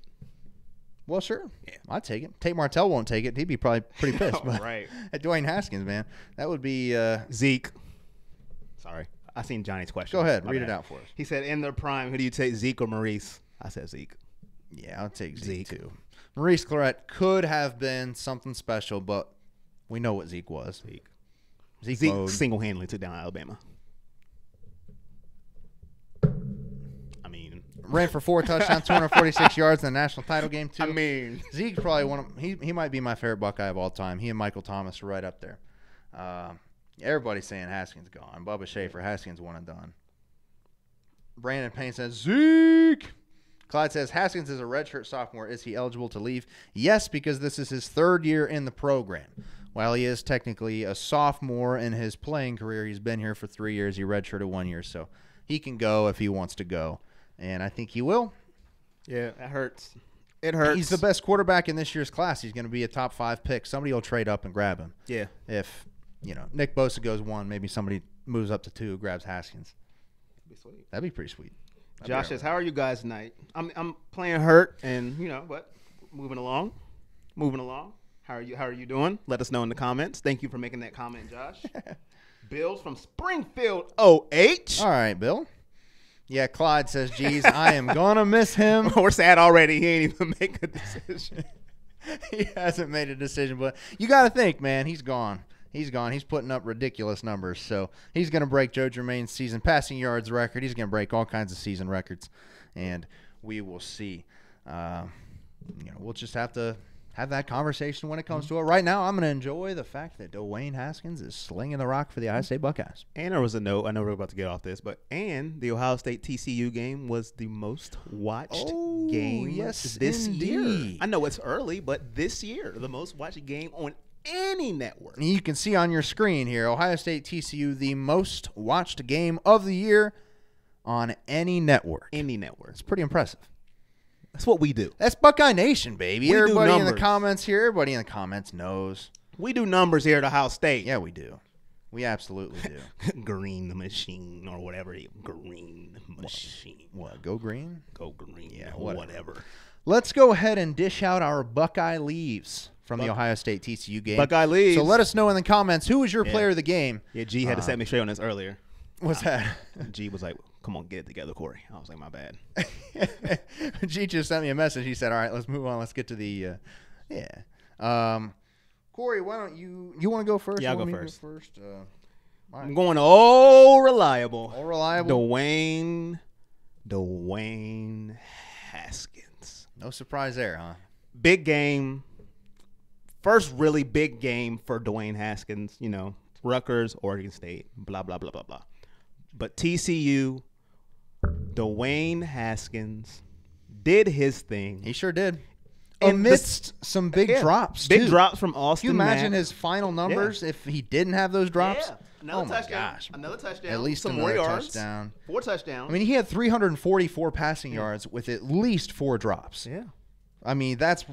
Speaker 4: Well, sure.
Speaker 5: Yeah.
Speaker 4: I'd take it. Tate Martell won't take it. He'd be probably pretty pissed. But
Speaker 5: Right.
Speaker 4: at Dwayne Haskins, man, that would be
Speaker 5: Zeke. Sorry. I seen Johnny's question.
Speaker 4: Go ahead.
Speaker 5: My
Speaker 4: Read
Speaker 5: bad.
Speaker 4: it out for us.
Speaker 5: He said, in their prime, who do you take, Zeke or Maurice? I said Zeke.
Speaker 4: Yeah, I'll take Zeke,
Speaker 5: Zeke.
Speaker 4: too. Maurice Clarett could have been something special, but we know what Zeke was. Zeke
Speaker 5: Zeke
Speaker 4: mode.
Speaker 5: single-handedly took down Alabama. I mean,
Speaker 4: Ran for 4 touchdowns, 246 yards in the national title game, too.
Speaker 5: I mean,
Speaker 4: Zeke's probably one of he might be my favorite Buckeye of all time. He and Michael Thomas are right up there. Everybody's saying Haskins gone. Bubba Schaefer, Haskins one and done. Brandon Payne says Zeke. Clyde says Haskins is a redshirt sophomore. Is he eligible to leave? Yes, because this is his 3rd year in the program. While he is technically a sophomore in his playing career, he's been here for 3 years. He redshirted 1 year, so he can go if he wants to go, and I think he will.
Speaker 5: yeah, that hurts. It hurts.
Speaker 4: He's the best quarterback in this year's class. He's going to be a top 5 pick. Somebody will trade up and grab him.
Speaker 5: Yeah.
Speaker 4: If, Nick Bosa goes 1, maybe somebody moves up to 2, grabs Haskins.
Speaker 5: That'd be sweet.
Speaker 4: That'd be pretty sweet.
Speaker 5: Josh says, "How are you guys tonight?" I'm playing hurt, and but moving along. How are you doing? Let us know in the comments. Thank you for making that comment, Josh. Bill's from Springfield, OH.
Speaker 4: All right, Bill. Yeah, Clyde says, geez, I am going to miss him.
Speaker 5: We're sad already. He ain't even make a decision.
Speaker 4: He hasn't made a decision, but you got to think, man, he's gone. He's gone. He's putting up ridiculous numbers. So he's going to break Joe Germain's season passing yards record. He's going to break all kinds of season records, and we will see. We'll just have to have that conversation when it comes to it. Right now, I'm going to enjoy the fact that Dwayne Haskins is slinging the rock for the Ohio State Buckeyes.
Speaker 5: And there was a note. I know we're about to get off this, but the Ohio State TCU game was the most watched game this year. I know it's early, but this year, the most watched game on any network.
Speaker 4: And you can see on your screen here, Ohio State TCU, the most watched game of the year on any network.
Speaker 5: Any network.
Speaker 4: It's pretty impressive.
Speaker 5: That's what we do.
Speaker 4: That's Buckeye Nation, baby.
Speaker 5: We
Speaker 4: everybody
Speaker 5: do
Speaker 4: in the comments here, everybody in the comments knows.
Speaker 5: We do numbers here at Ohio State.
Speaker 4: Yeah, we do. We absolutely do.
Speaker 5: Green Machine or whatever. Green Machine.
Speaker 4: What? Go green?
Speaker 5: Go green.
Speaker 4: Yeah,
Speaker 5: whatever.
Speaker 4: Let's go ahead and dish out our Buckeye leaves from the Ohio State TCU game.
Speaker 5: Buckeye leaves.
Speaker 4: So let us know in the comments, who was your player of the game?
Speaker 5: Yeah, G had to set me straight on this earlier.
Speaker 4: What's that?
Speaker 5: G was like, come on, get it together, Corey. I was like, my bad.
Speaker 4: G just sent me a message. He said, all right, let's move on. Let's get to the Corey, why don't you want to go first?
Speaker 5: Yeah, I'll go first.
Speaker 4: Right.
Speaker 5: I'm going all reliable.
Speaker 4: All reliable.
Speaker 5: Dwayne Haskins.
Speaker 4: No surprise there, huh?
Speaker 5: Big game. First really big game for Dwayne Haskins. Rutgers, Oregon State, blah, blah, blah, blah, blah. But TCU, Dwayne Haskins did his thing.
Speaker 4: He sure did. Amidst some big drops,
Speaker 5: Big drops from Austin.
Speaker 4: Can you imagine
Speaker 5: Mack.
Speaker 4: his final numbers if he didn't have those drops?
Speaker 5: Yeah. Another touchdown.
Speaker 4: My gosh.
Speaker 5: Another touchdown.
Speaker 4: At least
Speaker 5: some
Speaker 4: another
Speaker 5: more yards.
Speaker 4: touchdown.
Speaker 5: 4 touchdowns.
Speaker 4: I mean, he had 344 passing yards with at least 4 drops.
Speaker 5: Yeah.
Speaker 4: I mean, that's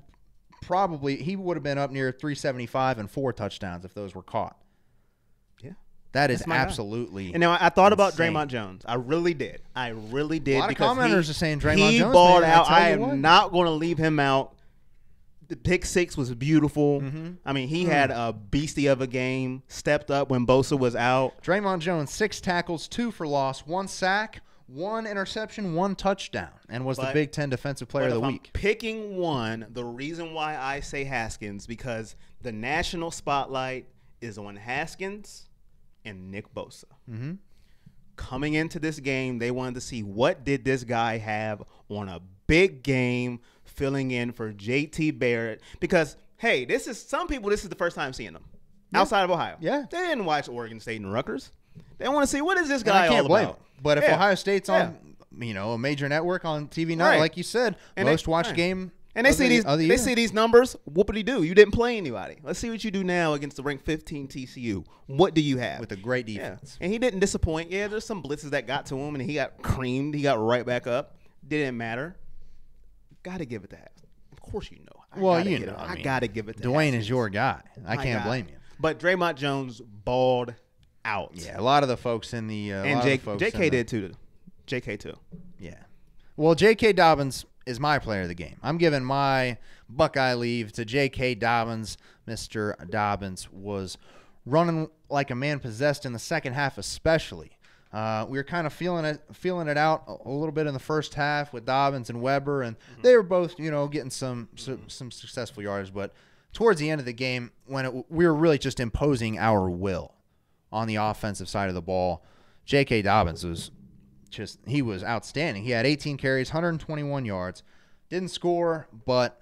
Speaker 4: probably – he would have been up near 375 and 4 touchdowns if those were caught.
Speaker 5: Yeah.
Speaker 4: That is absolutely
Speaker 5: And now I thought about
Speaker 4: insane.
Speaker 5: Draymond Jones. I really did.
Speaker 4: A lot of commenters are saying Draymond
Speaker 5: he
Speaker 4: Jones.
Speaker 5: balled
Speaker 4: man,
Speaker 5: out. I
Speaker 4: am
Speaker 5: am not going to leave him out. The pick 6 was beautiful. I mean, he had a beastie of a game. Stepped up when Bosa was out.
Speaker 4: Draymond Jones, 6 tackles, 2 for loss, 1 sack, 1 interception, 1 touchdown, and was the Big Ten Defensive Player of the Week.
Speaker 5: Picking one, the reason why I say Haskins, because the national spotlight is on Haskins and Nick Bosa. Coming into this game, they wanted to see what did this guy have on a big game, filling in for JT Barrett, because hey, this is the first time seeing them outside of Ohio.
Speaker 4: Yeah,
Speaker 5: they didn't watch Oregon State and Rutgers. They want to see what is this guy
Speaker 4: all
Speaker 5: about.
Speaker 4: Him. But if Ohio State's on, a major network on TV now, like you said, and most watched game.
Speaker 5: And they see these numbers. Whoopity-doo. You didn't play anybody. Let's see what you do now against the ranked 15 TCU. What do you have?
Speaker 4: With a great defense.
Speaker 5: And he didn't disappoint. Yeah, there's some blitzes that got to him, and he got creamed. He got right back up. Didn't matter. Got to give it to Haskins. Of course you know. I got to give it to
Speaker 4: Dwayne
Speaker 5: Haskins.
Speaker 4: is your guy. I can't blame you.
Speaker 5: But Draymond Jones balled out.
Speaker 4: Yeah, a lot of the folks in the
Speaker 5: and JK did too. JK too.
Speaker 4: Yeah. Well, J.K. Dobbins is my player of the game. I'm giving my Buckeye leave to J.K. Dobbins. Mr. Dobbins was running like a man possessed in the second half especially. We were kind of feeling it out a little bit in the first half with Dobbins and Weber, and they were both, getting some successful yards. But towards the end of the game, when we were really just imposing our will on the offensive side of the ball, J.K. Dobbins was he was outstanding. He had 18 carries, 121 yards, didn't score, but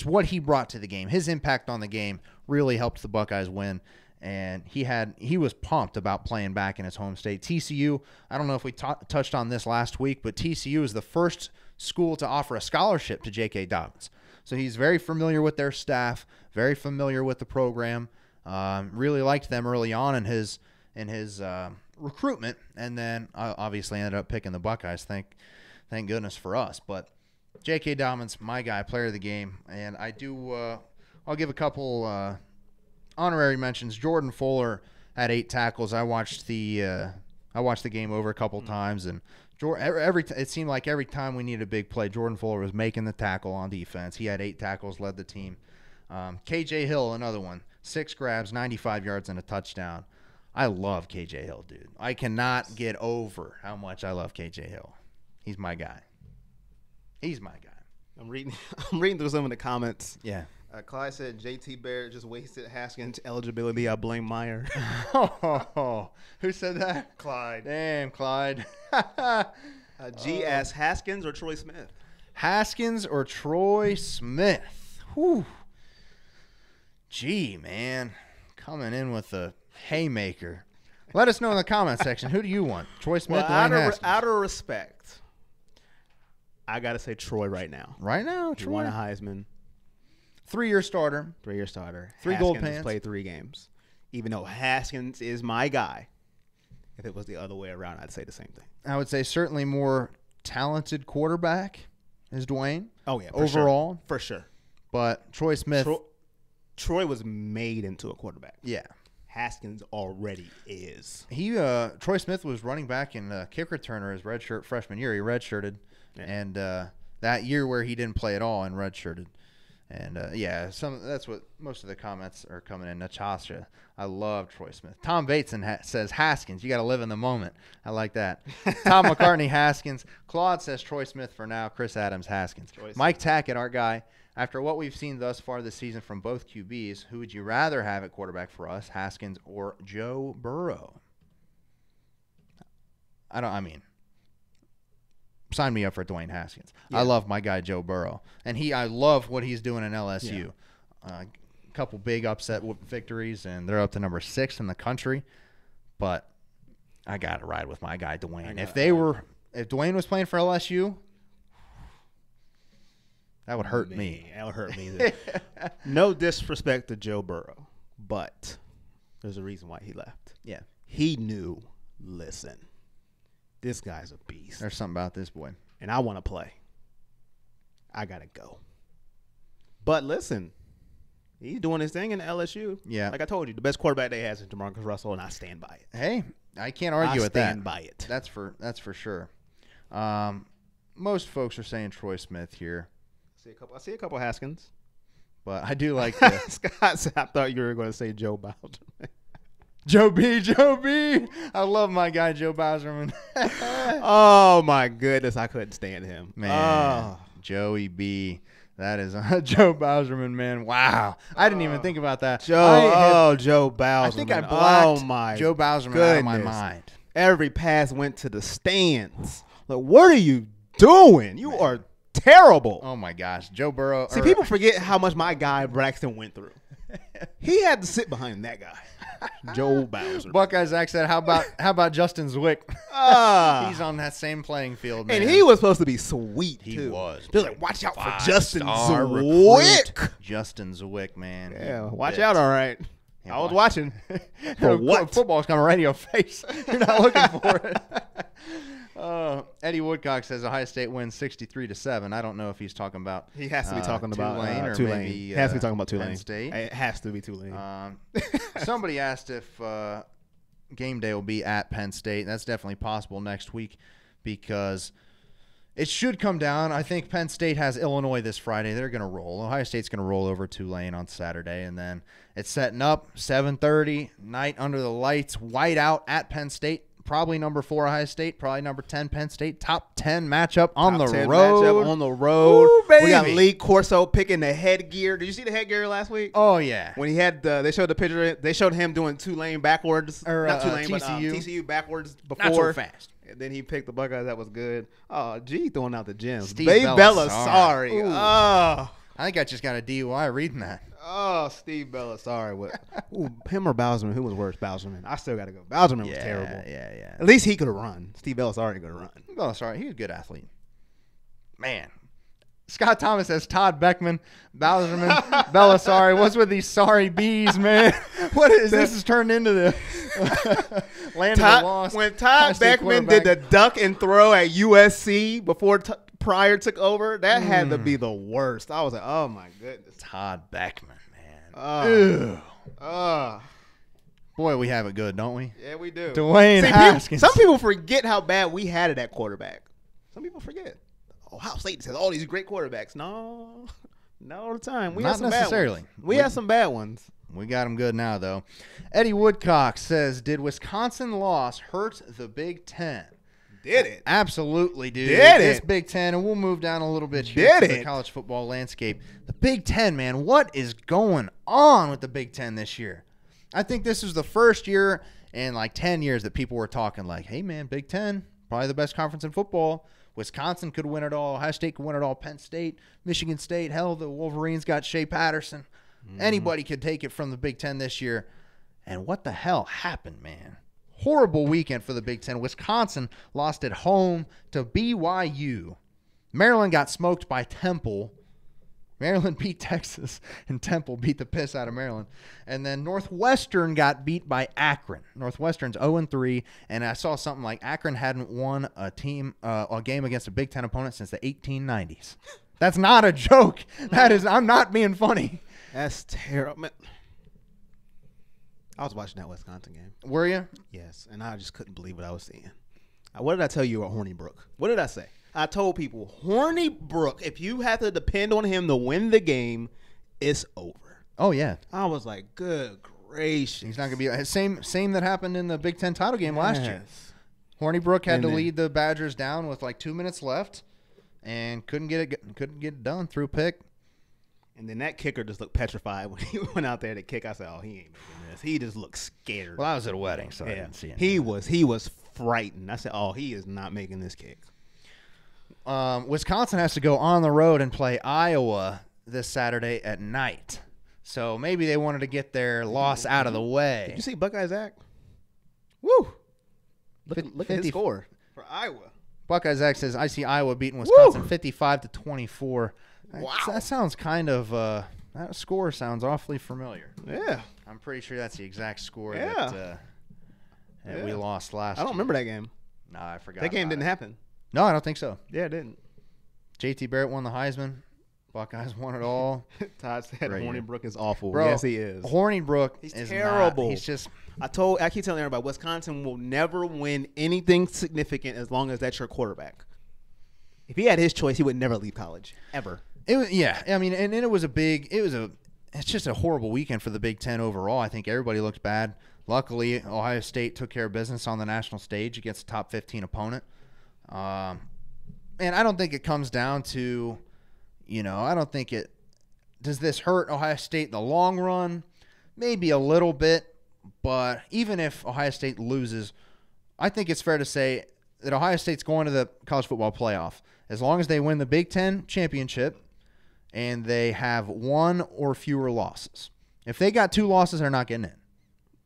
Speaker 4: what he brought to the game, his impact on the game really helped the Buckeyes win. And he was pumped about playing back in his home state. TCU, I don't know if we touched on this last week, but TCU is the first school to offer a scholarship to J.K. Dobbins. So he's very familiar with their staff, very familiar with the program. Really liked them early on in his recruitment, and then obviously ended up picking the Buckeyes. Thank goodness for us. But J.K. Dobbins, my guy, player of the game, and I'll give a couple honorary mentions. Jordan Fuller had 8 tackles. I watched the game over a couple times, and It seemed like every time we needed a big play, Jordan Fuller was making the tackle on defense. He had 8 tackles, led the team. KJ Hill, another one, 6 grabs, 95 yards, and a touchdown. I love KJ Hill, dude. I cannot get over how much I love KJ Hill. He's my guy. He's my guy.
Speaker 5: I'm reading through some of the comments.
Speaker 4: Yeah.
Speaker 5: Clyde said JT Barrett just wasted Haskins' eligibility. I blame Meyer.
Speaker 4: Who said that?
Speaker 5: Clyde.
Speaker 4: Damn, Clyde.
Speaker 5: G asked Haskins or Troy Smith?
Speaker 4: Haskins or Troy Smith? Whew. Gee, man. Coming in with a haymaker. Let us know in the comment section. Who do you want? Troy Smith or Haskins?
Speaker 5: Out of respect, I got to say Troy right now.
Speaker 4: Right now,
Speaker 5: He
Speaker 4: Troy.
Speaker 5: won a Heisman.
Speaker 4: 3-year starter.
Speaker 5: 3-year starter.
Speaker 4: 3
Speaker 5: Haskins
Speaker 4: gold
Speaker 5: has
Speaker 4: pants.
Speaker 5: played 3 games. Even though Haskins is my guy, if it was the other way around, I'd say the same thing.
Speaker 4: I would say certainly more talented quarterback is Dwayne.
Speaker 5: Oh, yeah.
Speaker 4: Overall.
Speaker 5: For sure.
Speaker 4: But Troy Smith.
Speaker 5: Troy was made into a quarterback.
Speaker 4: Yeah.
Speaker 5: Haskins already is.
Speaker 4: Troy Smith was running back and kick returner his redshirt freshman year. He redshirted.
Speaker 5: Yeah.
Speaker 4: And that year where he didn't play at all and redshirted. And, that's what most of the comments are coming in. Natasha, I love Troy Smith. Tom Bateson says Haskins. You got to live in the moment. I like that. Tom McCartney, Haskins. Claude says Troy Smith for now. Chris Adams, Haskins. Mike Tackett, our guy. After what we've seen thus far this season from both QBs, who would you rather have at quarterback for us, Haskins or Joe Burrow? Sign me up for Dwayne Haskins. Yeah. I love my guy Joe Burrow, and I love what he's doing in LSU. A couple big upset victories, and they're up to number 6 in the country. But I got to ride with my guy Dwayne. If Dwayne was playing for LSU, that would hurt me.
Speaker 5: That would hurt me. No disrespect to Joe Burrow, but there's a reason why he left.
Speaker 4: Yeah,
Speaker 5: he knew. Listen. This guy's a beast.
Speaker 4: There's something about this boy.
Speaker 5: And I want to play. I got to go. But listen, he's doing his thing in LSU.
Speaker 4: Yeah.
Speaker 5: Like I told you, the best quarterback they has is DeMarcus Russell, and I stand by it.
Speaker 4: Hey, I can't argue with that.
Speaker 5: I stand by it.
Speaker 4: That's for sure. Most folks are saying Troy Smith here.
Speaker 5: I see a couple Haskins.
Speaker 4: But I do like
Speaker 5: Scott said, I thought you were going to say Joe Bowser.
Speaker 4: Joe B. I love my guy, Joe Bowserman.
Speaker 5: Oh, my goodness. I couldn't stand him.
Speaker 4: Man, Joey B. That is Joe Bowserman, man. Wow. I didn't even think about that.
Speaker 5: Joe Bowserman.
Speaker 4: I think I blacked Joe Bowserman out of my mind.
Speaker 5: Every pass went to the stands. Like, what are you doing? You are terrible.
Speaker 4: Oh, my gosh. Joe Burrow.
Speaker 5: See, people forget how much my guy Braxton went through. He had to sit behind that guy. Joe Bowser.
Speaker 4: Buckeye Zach said, "How about Justin Zwick? He's on that same playing field, man."
Speaker 5: And he was supposed to be sweet.
Speaker 4: He
Speaker 5: too.
Speaker 4: was.
Speaker 5: They're like, "Watch out for Justin
Speaker 4: Zwick." Justin Zwick, man.
Speaker 5: Yeah, watch out. All right. Yeah, I was watching. For what?
Speaker 4: Football's got a radio face. You're not looking for it. Eddie Woodcock says Ohio State wins 63-7. I don't know if he's talking about.
Speaker 5: He has to be talking about
Speaker 4: Tulane or
Speaker 5: Tulane.
Speaker 4: maybe
Speaker 5: He has to be talking about Tulane.
Speaker 4: Penn State.
Speaker 5: It has to be Tulane.
Speaker 4: Somebody asked if game day will be at Penn State. That's definitely possible next week because it should come down. I think Penn State has Illinois this Friday. They're going to roll. Ohio State's going to roll over Tulane on Saturday, and then it's setting up 7:30 night under the lights, white out at Penn State. Probably number 4 Ohio State, probably number 10 Penn State. Top 10 matchup on the road.
Speaker 5: Ooh, baby. We got Lee Corso picking the headgear. Did you see the headgear last week?
Speaker 4: Oh yeah.
Speaker 5: When he had they showed the picture. They showed him doing Tulane backwards,
Speaker 4: or
Speaker 5: not Tulane,
Speaker 4: TCU.
Speaker 5: but TCU backwards before.
Speaker 4: Not so fast.
Speaker 5: And then he picked the Buckeyes. That was good. Oh, G throwing out the gems.
Speaker 4: Steve
Speaker 5: Babe
Speaker 4: Belisari.
Speaker 5: Belisari. Oh.
Speaker 4: I think I just got a DUI reading that.
Speaker 5: Oh, Steve Belisari. Him or Bowserman? Who was worse? Bowserman. I still got to go. Bowserman was terrible.
Speaker 4: Yeah.
Speaker 5: At least he could have run. Steve Belisari could have run.
Speaker 4: Belisari, he was a good athlete. Man. Scott Thomas says Todd Beckman, Bowserman, Belisari. What's with these sorry bees, man? What is this? Has turned into the land of the lost.
Speaker 5: When Todd Beckman did the duck and throw at USC before Pryor took over, that had to be the worst. I was like, oh my goodness.
Speaker 4: Todd Beckman, man. Boy, we have it good, don't we?
Speaker 5: Yeah, we do.
Speaker 4: Dwayne
Speaker 5: See,
Speaker 4: Haskins.
Speaker 5: Some people forget how bad we had it at quarterback. Some people forget. Ohio State has all these great quarterbacks. No, not all the time. We
Speaker 4: Not
Speaker 5: had some
Speaker 4: necessarily.
Speaker 5: Bad ones. We had some bad ones.
Speaker 4: We got them good now, though. Eddie Woodcock says, did Wisconsin loss hurt the Big Ten?
Speaker 5: Did it?
Speaker 4: Absolutely, dude.
Speaker 5: Did
Speaker 4: This
Speaker 5: it?
Speaker 4: Big Ten, and we'll move down a little bit here
Speaker 5: Did
Speaker 4: to the
Speaker 5: it?
Speaker 4: college football landscape. The Big Ten, man, what is going on with the Big Ten this year? I think this is the first year in like 10 years that people were talking like, hey, man, Big Ten, probably the best conference in football. Wisconsin could win it all. Ohio State could win it all. Penn State, Michigan State. Hell, the Wolverines got Shea Patterson. Anybody could take it from the Big Ten this year. And what the hell happened, man? Horrible weekend for the Big Ten. Wisconsin lost at home to BYU. Maryland got smoked by Temple. Maryland beat Texas, and Temple beat the piss out of Maryland. And then Northwestern got beat by Akron. Northwestern's 0-3, and I saw something like Akron hadn't won a game against a Big Ten opponent since the 1890s. That's not a joke. That is, I'm not being funny.
Speaker 5: That's terrible. Man. I was watching that Wisconsin game.
Speaker 4: Were you?
Speaker 5: Yes, and I just couldn't believe what I was seeing. What did I tell you about Hornibrook? What did I say? I told people, Hornibrook, if you have to depend on him to win the game, it's over.
Speaker 4: Oh, yeah.
Speaker 5: I was like, good gracious.
Speaker 4: He's not going to be same that happened in the Big Ten title game last year. Hornibrook had to lead the Badgers down with like 2 minutes left and couldn't get it done through a pick.
Speaker 5: And then that kicker just looked petrified when he went out there to kick. I said, "Oh, he ain't making this." He just looked scared.
Speaker 4: Well, I was at a wedding, so I didn't see it.
Speaker 5: He was frightened. I said, "Oh, he is not making this kick."
Speaker 4: Wisconsin has to go on the road and play Iowa this Saturday at night. So maybe they wanted to get their loss out of the way.
Speaker 5: Did you see Buckeye's act? Woo! Look at his score for Iowa.
Speaker 4: Buckeye Zach says, I see Iowa beating Wisconsin 55-24.
Speaker 5: Wow.
Speaker 4: That sounds kind of that score sounds awfully familiar.
Speaker 5: Yeah.
Speaker 4: I'm pretty sure that's the exact score
Speaker 5: Yeah.
Speaker 4: that we lost last year.
Speaker 5: I don't remember that game.
Speaker 4: No, I forgot.
Speaker 5: That game
Speaker 4: about
Speaker 5: didn't
Speaker 4: it.
Speaker 5: happen.
Speaker 4: No, I don't think so.
Speaker 5: Yeah, it didn't.
Speaker 4: JT Barrett won the Heisman. Buckeyes won it all.
Speaker 5: Todd said
Speaker 4: Right.
Speaker 5: Hornibrook is awful.
Speaker 4: Bro,
Speaker 5: yes, he is.
Speaker 4: Hornibrook
Speaker 5: He's
Speaker 4: is
Speaker 5: terrible.
Speaker 4: Not, he's just
Speaker 5: I keep telling everybody, Wisconsin will never win anything significant as long as that's your quarterback. If he had his choice, he would never leave college ever.
Speaker 4: It was, yeah. I mean, and it's just a horrible weekend for the Big Ten overall. I think everybody looked bad. Luckily, Ohio State took care of business on the national stage against a top 15 opponent. And I don't think it comes down to, I don't think it. Does this hurt Ohio State in the long run? Maybe a little bit, but even if Ohio State loses, I think it's fair to say that Ohio State's going to the college football playoff as long as they win the Big Ten championship and they have one or fewer losses. If they got 2 losses, they're not getting in.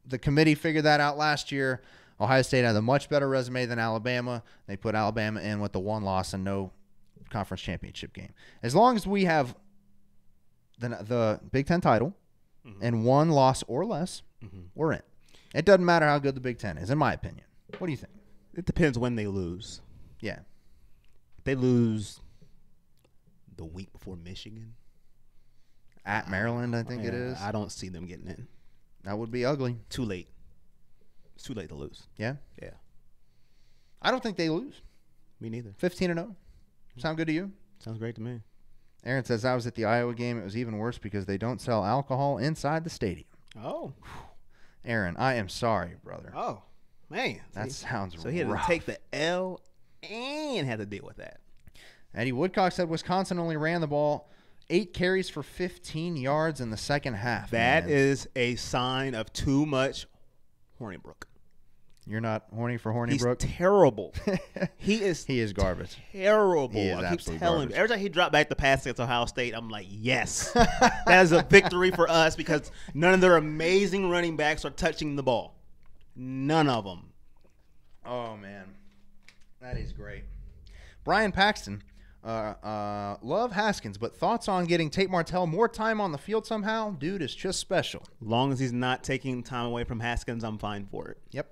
Speaker 4: The committee figured that out last year. Ohio State had a much better resume than Alabama. They put Alabama in with the 1 loss and no conference championship game. As long as we have the Big Ten title and 1 loss or less, we're in. It doesn't matter how good the Big Ten is, in my opinion. What do you think?
Speaker 5: It depends when they lose.
Speaker 4: Yeah.
Speaker 5: If they lose the week before Michigan.
Speaker 4: At Maryland, I think it is.
Speaker 5: I don't see them getting in.
Speaker 4: That would be ugly.
Speaker 5: Too late. It's too late to lose.
Speaker 4: Yeah?
Speaker 5: Yeah.
Speaker 4: I don't think they lose.
Speaker 5: Me neither.
Speaker 4: 15-0. Sound good to you?
Speaker 5: Sounds great to me.
Speaker 4: Aaron says, I was at the Iowa game. It was even worse because they don't sell alcohol inside the stadium.
Speaker 5: Oh.
Speaker 4: Aaron, I am sorry, brother.
Speaker 5: Oh. Man.
Speaker 4: That sounds
Speaker 5: So he had
Speaker 4: rough.
Speaker 5: to take the L and had to deal with that.
Speaker 4: Eddie Woodcock said Wisconsin only ran the ball 8 carries for 15 yards in the second half.
Speaker 5: That
Speaker 4: man.
Speaker 5: is a sign of too much Hornibrook.
Speaker 4: You're not horny for
Speaker 5: He's
Speaker 4: Hornibrook?
Speaker 5: terrible. He
Speaker 4: is garbage.
Speaker 5: Terrible.
Speaker 4: He is
Speaker 5: I keep
Speaker 4: absolutely
Speaker 5: telling
Speaker 4: garbage.
Speaker 5: you. Every time he dropped back the pass against Ohio State, I'm like, yes. That is a victory for us because none of their amazing running backs are touching the ball. None of them.
Speaker 4: Oh, man. That is great. Brian Paxton, love Haskins, but thoughts on getting Tate Martell more time on the field somehow? Dude is just special.
Speaker 5: As long as he's not taking time away from Haskins, I'm fine for it.
Speaker 4: Yep.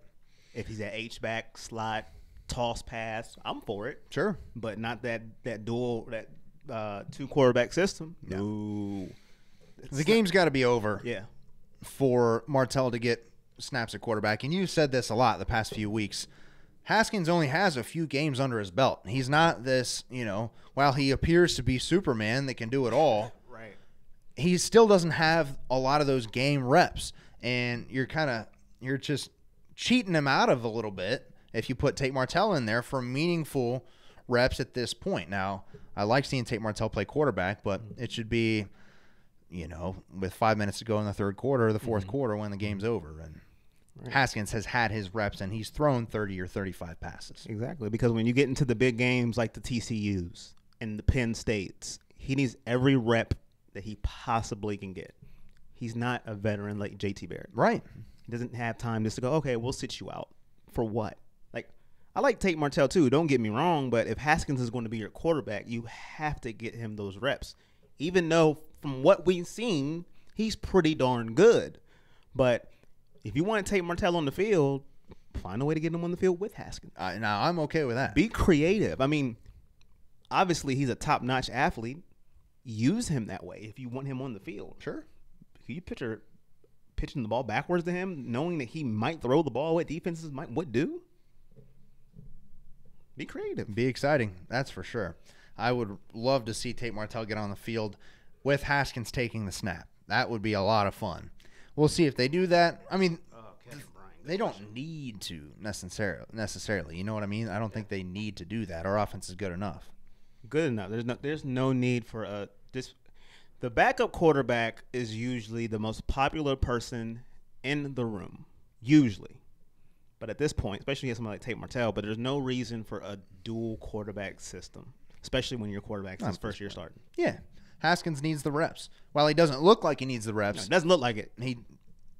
Speaker 5: If he's at H-back, slot, toss pass, I'm for it.
Speaker 4: Sure.
Speaker 5: But not that 2 quarterback system. No.
Speaker 4: The game's got to be over
Speaker 5: Yeah.
Speaker 4: for Martell to get snaps at quarterback, and you said this a lot the past few weeks. Haskins only has a few games under his belt. He's not this, while he appears to be Superman that can do it all,
Speaker 5: Right.
Speaker 4: he still doesn't have a lot of those game reps. And you're just cheating him out of a little bit if you put Tate Martell in there for meaningful reps at this point. Now, I like seeing Tate Martell play quarterback, but it should be, with 5 minutes to go in the third quarter or the fourth quarter when the game's over. And Haskins has had his reps, and he's thrown 30 or 35 passes.
Speaker 5: Exactly, because when you get into the big games like the TCUs and the Penn States, he needs every rep that he possibly can get. He's not a veteran like JT Barrett.
Speaker 4: Right.
Speaker 5: He doesn't have time just to go, okay, we'll sit you out. For what? Like, I like Tate Martell too, don't get me wrong, but if Haskins is going to be your quarterback, you have to get him those reps. Even though from what we've seen, he's pretty darn good. But if you want to take Martell on the field, find a way to get him on the field with Haskins.
Speaker 4: Now, I'm okay with that.
Speaker 5: Be creative. I mean, obviously he's a top-notch athlete. Use him that way if you want him on the field.
Speaker 4: Sure.
Speaker 5: If you pitching the ball backwards to him, knowing that he might throw the ball, what defenses would do? Be creative.
Speaker 4: Be exciting. That's for sure. I would love to see Tate Martell get on the field with Haskins taking the snap. That would be a lot of fun. We'll see if they do that. I mean, they don't need to necessarily. You know what I mean? I don't think they need to do that. Our offense is good enough.
Speaker 5: Good enough. There's no need for this. The backup quarterback is usually the most popular person in the room, usually. But at this point, especially with somebody like Tate Martell, but there's no reason for a dual quarterback system, especially when your quarterback's his first year starting.
Speaker 4: Yeah. Haskins needs the reps. While he doesn't look like he needs the reps,
Speaker 5: No, it doesn't look like it.
Speaker 4: he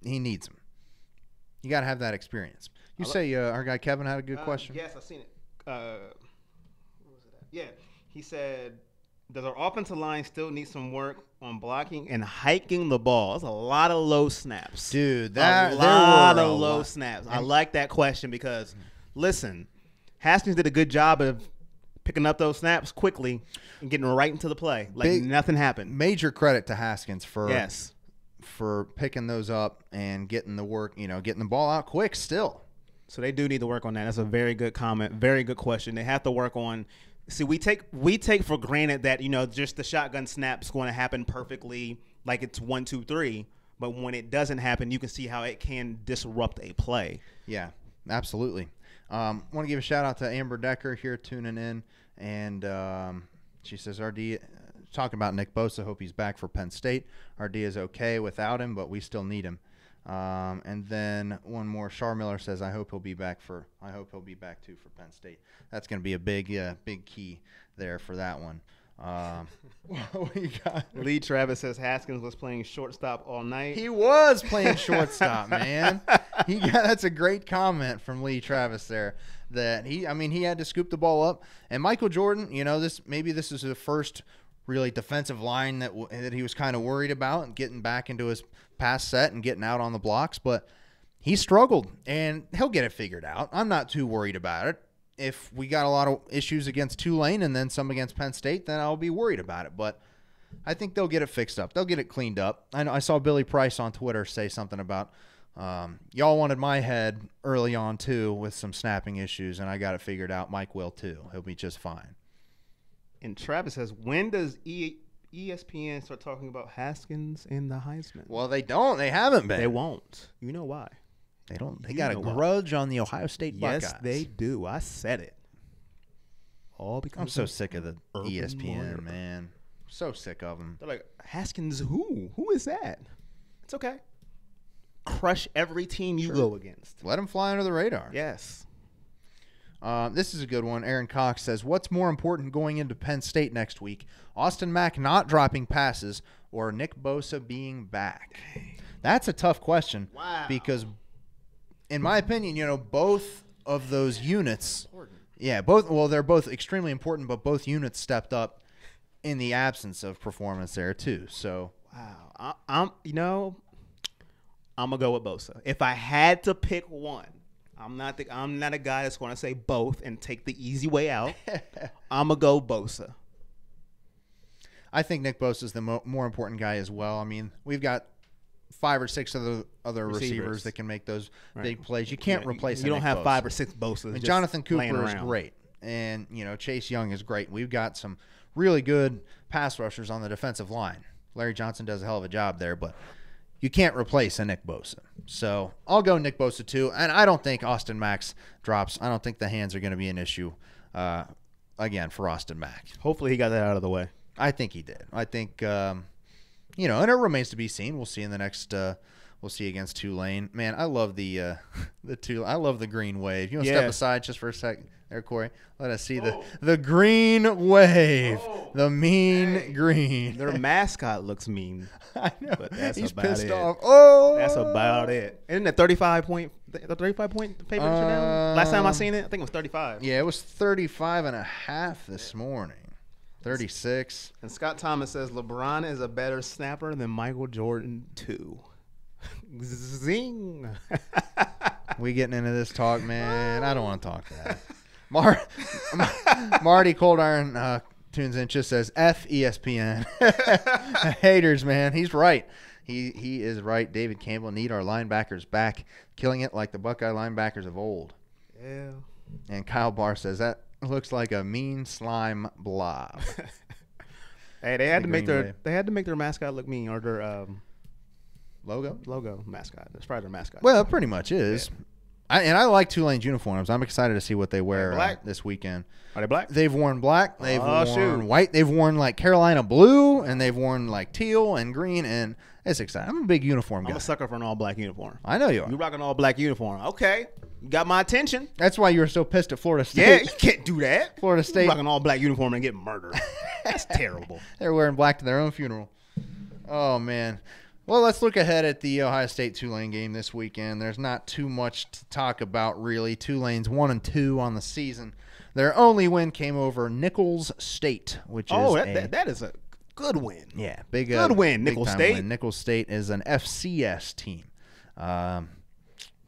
Speaker 4: needs them. You got to have that experience. You say our guy Kevin had a good question?
Speaker 5: Yes, I've seen it. Where was it at? Yeah. He said, does our offensive line still need some work on blocking and hiking the ball? That's a lot of low snaps.
Speaker 4: Dude,
Speaker 5: a lot of low snaps. I like that question because, listen, Haskins did a good job of picking up those snaps quickly and getting right into the play. Like nothing happened.
Speaker 4: Major credit to Haskins for picking those up and getting the work, getting the ball out quick still.
Speaker 5: So they do need to work on that. That's a very good comment. Very good question. They have to work on. See, we take for granted that, just the shotgun snap's going to happen perfectly, like it's 1, 2, 3. But when it doesn't happen, you can see how it can disrupt a play.
Speaker 4: Yeah, absolutely. Want to give a shout out to Amber Decker here tuning in, and she says RD talking about Nick Bosa. Hope he's back for Penn State. RD is okay without him, but we still need him. And then one more. Char Miller says, I hope he'll be back too for Penn State. That's going to be a big key there for that one. What we got?
Speaker 5: Lee Travis says Haskins was playing shortstop all night.
Speaker 4: He was playing shortstop, man. That's a great comment from Lee Travis there. That he had to scoop the ball up. And Michael Jordan, this is the first really defensive line that he was kind of worried about and getting back into his pass set and getting out on the blocks, but he struggled and he'll get it figured out. I'm not too worried about it. If we got a lot of issues against Tulane and then some against Penn State, then I'll be worried about it, but I think they'll get it fixed up. They'll get it cleaned up. I know I saw Billy Price on Twitter say something about y'all wanted my head early on too with some snapping issues, and I got it figured out. Mike will too. He'll be just fine.
Speaker 5: And Travis says, when does ESPN start talking about Haskins and the Heisman?
Speaker 4: Well, they don't. They haven't been.
Speaker 5: They won't. You know why?
Speaker 4: They don't. They got a grudge on the Ohio State Buckeyes.
Speaker 5: Yes, they do. I said it. All because
Speaker 4: I'm so sick of the ESPN, man. So sick of them.
Speaker 5: They're like, Haskins who? Who is that? It's okay. Crush every team you go against.
Speaker 4: Let them fly under the radar.
Speaker 5: Yes.
Speaker 4: This is a good one. Aaron Cox says, what's more important going into Penn State next week? Austin Mack not dropping passes or Nick Bosa being back? That's a tough question.
Speaker 5: Wow.
Speaker 4: Because, in my opinion, both of those units, they're both extremely important, but both units stepped up in the absence of performance there too. So,
Speaker 5: wow. I'm going to go with Bosa. If I had to pick one, I'm not a guy that's going to say both and take the easy way out. I'm going to go Bosa.
Speaker 4: I think Nick Bosa is the more important guy as well. I mean, we've got 5 or 6 other receivers that can make those big plays. You can't replace.
Speaker 5: You don't
Speaker 4: Nick
Speaker 5: have
Speaker 4: Bosa.
Speaker 5: 5 or 6 Bosa.
Speaker 4: And Jonathan Cooper is great, and Chase Young is great. We've got some really good pass rushers on the defensive line. Larry Johnson does a hell of a job there, but you can't replace a Nick Bosa. So I'll go Nick Bosa too, and I don't think Austin Mack's drops. I don't think the hands are going to be an issue again for Austin Mack.
Speaker 5: Hopefully he got that out of the way.
Speaker 4: I think he did. I think and it remains to be seen. We'll see in the next. We'll see against Tulane. Man, I love the I love the green wave. You want to step aside just for a second there, Corey? Let us see the green wave, the mean green.
Speaker 5: Their mascot looks mean.
Speaker 4: I know.
Speaker 5: But that's
Speaker 4: He's
Speaker 5: about
Speaker 4: pissed
Speaker 5: it.
Speaker 4: off. Oh,
Speaker 5: That's about it. Isn't it 35-point favorite down? Last time I seen it, I think it was 35.
Speaker 4: Yeah, it was 35.5 this morning. 36.
Speaker 5: And Scott Thomas says LeBron is a better snapper than Michael Jordan too. Zing.
Speaker 4: We getting into this talk, man. I don't want to talk that. Marty Cold Iron tunes in, just says F ESPN. Haters, man. He's right. He is right. David Campbell, need our linebackers back, killing it like the Buckeye linebackers of old.
Speaker 5: Yeah.
Speaker 4: And Kyle Barr says that looks like a mean slime blob.
Speaker 5: Hey, they had to make their mascot look mean, or their logo mascot. That's probably their mascot.
Speaker 4: Well, it pretty much is. Yeah. I like Tulane's uniforms. I'm excited to see what they wear this weekend.
Speaker 5: Are they black?
Speaker 4: They've worn black. They've worn white. They've worn like Carolina blue, and they've worn like teal and green, and it's exciting. I'm a big uniform guy.
Speaker 5: I'm a sucker for an all-black uniform.
Speaker 4: I know you are.
Speaker 5: You rock an all-black uniform. Okay. You got my attention.
Speaker 4: That's why you were so pissed at Florida State.
Speaker 5: Yeah, you can't do that.
Speaker 4: Florida State.
Speaker 5: You rock an all-black uniform and get murdered. That's terrible.
Speaker 4: They're wearing black to their own funeral. Oh, man. Well, let's look ahead at the Ohio State-Tulane game this weekend. There's not too much to talk about, really. Tulane's 1-2 on the season. Their only win came over Nicholls State, which is
Speaker 5: that is a good win.
Speaker 4: Yeah,
Speaker 5: good win, Nicholls State.
Speaker 4: Win. Nicholls State is an FCS team. Kind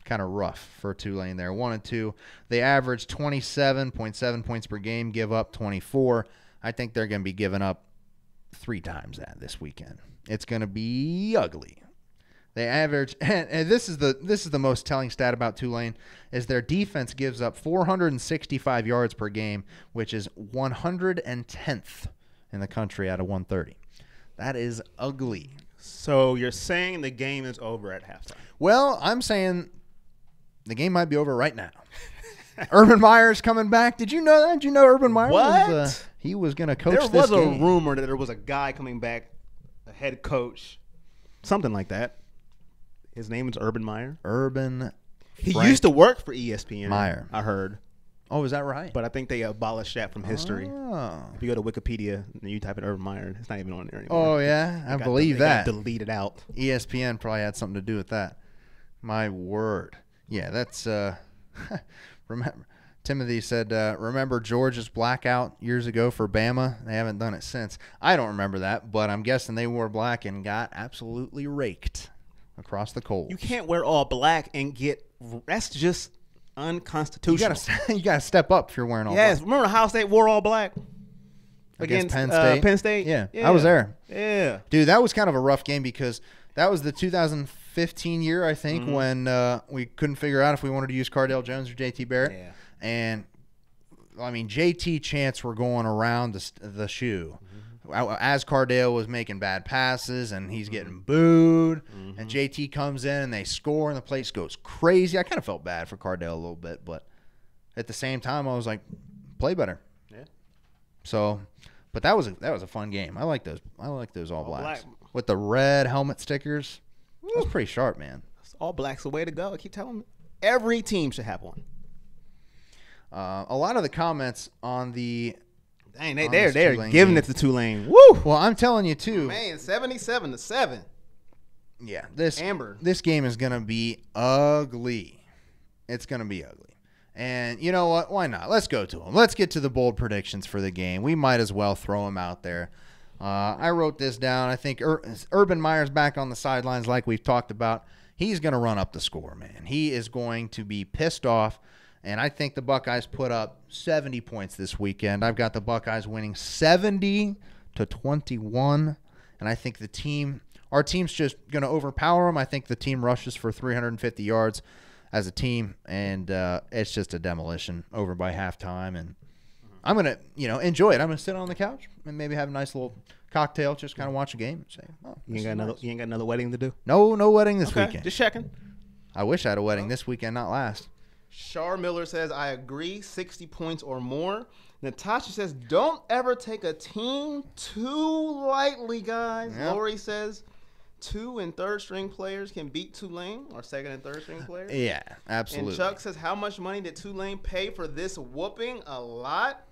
Speaker 4: of rough for Tulane there. 1-2. They average 27.7 points per game, give up 24. I think they're going to be giving up 3 times that this weekend. It's going to be ugly. They average, and this is the most telling stat about Tulane, is their defense gives up 465 yards per game, which is 110th in the country out of 130. That is ugly.
Speaker 5: So you're saying the game is over at halftime?
Speaker 4: Well, I'm saying the game might be over right now. Urban Meyer's coming back. Did you know that? Did you know Urban Meyer was he was going to coach this game?
Speaker 5: There was a rumor that there was a guy coming back, a head coach, something like that. His name is Urban Meyer. He used to work for ESPN.
Speaker 4: Meyer.
Speaker 5: I heard.
Speaker 4: Oh, is that right?
Speaker 5: But I think they abolished that from history.
Speaker 4: Oh.
Speaker 5: If you go to Wikipedia and you type in Urban Meyer, it's not even on there anymore.
Speaker 4: Oh, yeah? I believe that.
Speaker 5: Deleted out.
Speaker 4: ESPN probably had something to do with that. My word. Yeah, that's remember. Timothy said, remember Georgia's blackout years ago for Bama? They haven't done it since. I don't remember that, but I'm guessing they wore black and got absolutely raked across the coals.
Speaker 5: You can't wear all black and get – that's just unconstitutional.
Speaker 4: You gotta step up if you're wearing all black.
Speaker 5: Yes, remember Ohio State wore all black?
Speaker 4: Against Penn State?
Speaker 5: Yeah,
Speaker 4: I was there.
Speaker 5: Yeah.
Speaker 4: Dude, that was kind of a rough game because that was the 2015 year, I think, when we couldn't figure out if we wanted to use Cardale Jones or JT Barrett.
Speaker 5: Yeah.
Speaker 4: And, I mean, JT chants were going around the shoe as Cardale was making bad passes and he's getting booed. And JT comes in and they score and the place goes crazy. I kind of felt bad for Cardale a little bit, but at the same time, I was like, play better.
Speaker 5: Yeah.
Speaker 4: So, but that was a fun game. I like those. All blacks with the red helmet stickers. That's pretty sharp, man.
Speaker 5: All black's the way to go. I keep telling them every team should have one.
Speaker 4: A lot of the comments on the
Speaker 5: they're giving it to Tulane. Woo!
Speaker 4: Well, I'm telling you too.
Speaker 5: Man, 77-7.
Speaker 4: Yeah, this game is gonna be ugly. It's gonna be ugly. And you know what? Why not? Let's go to them. Let's get to the bold predictions for the game. We might as well throw them out there. I wrote this down. I think Urban Meyer's back on the sidelines like we've talked about. He's going to run up the score, man. He is going to be pissed off, and I think the Buckeyes put up 70 points this weekend. I've got the Buckeyes winning 70-21, and I think the team our team's just going to overpower them. I think the team rushes for 350 yards as a team, and it's just a demolition over by halftime. And I'm going to, enjoy it. I'm going to sit on the couch and maybe have a nice little cocktail, just kind of watch a game and say, oh,
Speaker 5: You ain't got another wedding to do?
Speaker 4: No wedding this weekend.
Speaker 5: Just checking.
Speaker 4: I wish I had a wedding this weekend, not last.
Speaker 5: Char Miller says, I agree, 60 points or more. Natasha says, don't ever take a team too lightly, guys.
Speaker 4: Yep.
Speaker 5: Lori says, 2 and 3rd string players can beat Tulane, or 2nd and 3rd string players.
Speaker 4: Yeah, absolutely.
Speaker 5: And Chuck says, how much money did Tulane pay for this whooping? A lot.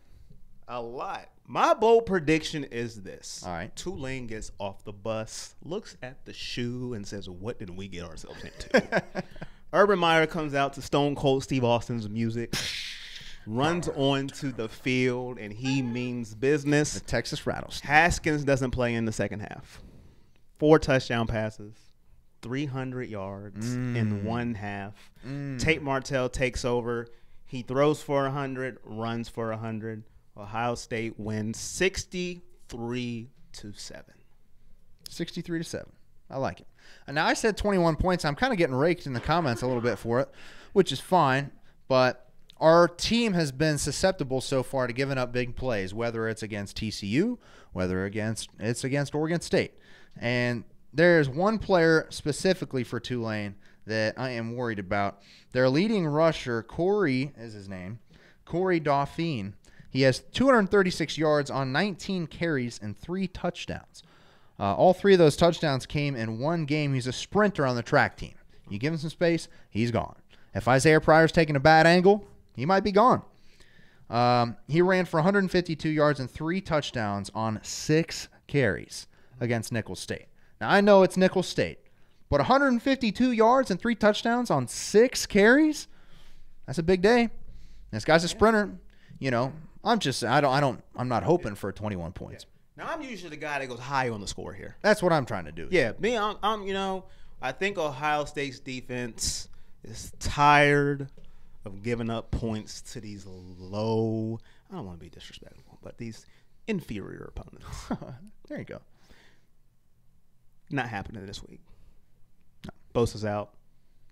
Speaker 5: My bold prediction is this.
Speaker 4: All right.
Speaker 5: Tulane gets off the bus, looks at the shoe, and says, what did we get ourselves into? Urban Meyer comes out to Stone Cold Steve Austin's music, runs onto the field, and he means business.
Speaker 4: The Texas Rattlesnake.
Speaker 5: Haskins doesn't play in the second half. 4 touchdown passes, 300 yards in 1 half. Tate Martell takes over. He throws for 100, runs for 100. Ohio State wins 63-7.
Speaker 4: 63-7. I like it. And now I said 21 points. I'm kind of getting raked in the comments a little bit for it, which is fine. But our team has been susceptible so far to giving up big plays, whether it's against TCU, whether it's against Oregon State. And there's one player specifically for Tulane that I am worried about. Their leading rusher, Corey is his name, Corey Dauphine. He has 236 yards on 19 carries and 3 touchdowns. All 3 of those touchdowns came in one game. He's a sprinter on the track team. You give him some space, he's gone. If Isaiah Pryor's taking a bad angle, he might be gone. He ran for 152 yards and 3 touchdowns on 6 carries against Nicholls State. Now, I know it's Nicholls State, but 152 yards and 3 touchdowns on 6 carries? That's a big day. This guy's a sprinter. I'm not hoping for 21 points.
Speaker 5: Now, I'm usually the guy that goes high on the score here.
Speaker 4: That's what I'm trying to do.
Speaker 5: Yeah, me, I think Ohio State's defense is tired of giving up points to these low, I don't want to be disrespectful, but these inferior opponents.
Speaker 4: There you go.
Speaker 5: Not happening this week. No. Bosa's out.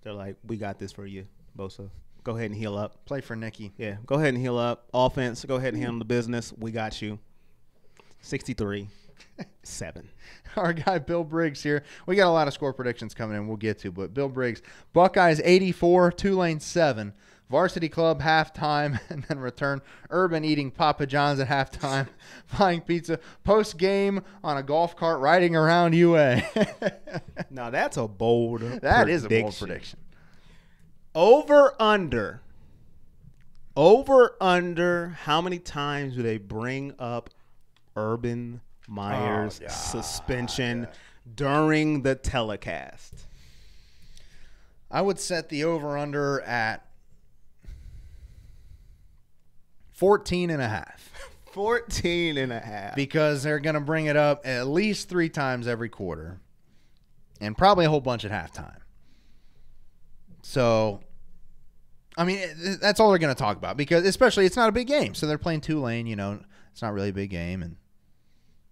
Speaker 5: They're like, we got this for you, Bosa. Go ahead and heal up.
Speaker 4: Play for Nicky.
Speaker 5: Yeah, go ahead and heal up. Offense, go ahead and handle the business. We got you. 63-7.
Speaker 4: Our guy Bill Briggs here. We got a lot of score predictions coming in we'll get to, but Bill Briggs, Buckeyes 84, Tulane 7. Varsity Club halftime, and then return. Urban eating Papa John's at halftime, buying pizza. Post-game on a golf cart riding around UA.
Speaker 5: Now, that's a bold prediction.
Speaker 4: That is a bold prediction.
Speaker 5: Over, under, how many times do they bring up Urban Meyer's suspension during the telecast?
Speaker 4: I would set the over-under at 14.5.
Speaker 5: 14.5.
Speaker 4: Because they're going to bring it up at least 3 times every quarter and probably a whole bunch at halftime. So, I mean, that's all they're going to talk about because especially it's not a big game. So they're playing Tulane, it's not really a big game. And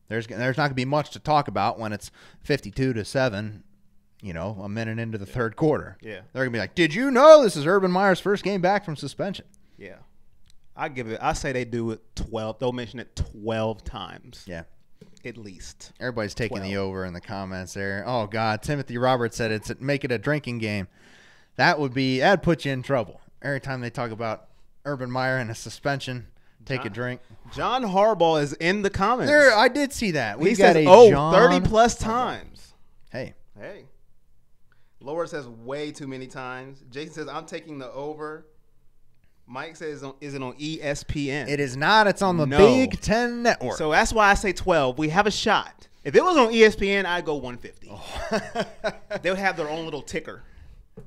Speaker 4: there's not going to be much to talk about when it's 52-7, a minute into the third quarter.
Speaker 5: Yeah.
Speaker 4: They're going to be like, did you know this is Urban Meyer's first game back from suspension?
Speaker 5: Yeah. I say they do it 12. They'll mention it 12 times.
Speaker 4: Yeah.
Speaker 5: At least.
Speaker 4: Everybody's taking the over in the comments there. Oh, God. Timothy Roberts said make it a drinking game. That'd put you in trouble. Every time they talk about Urban Meyer and a suspension, take a drink.
Speaker 5: John Harbaugh is in the comments.
Speaker 4: I did see that.
Speaker 5: He says, 30-plus times.
Speaker 4: Hey.
Speaker 5: Laura says way too many times. Jason says, I'm taking the over. Mike says, is it on ESPN?
Speaker 4: It is not. It's on the Big Ten Network.
Speaker 5: So that's why I say 12. We have a shot. If it was on ESPN, I'd go 150. They would have their own little ticker.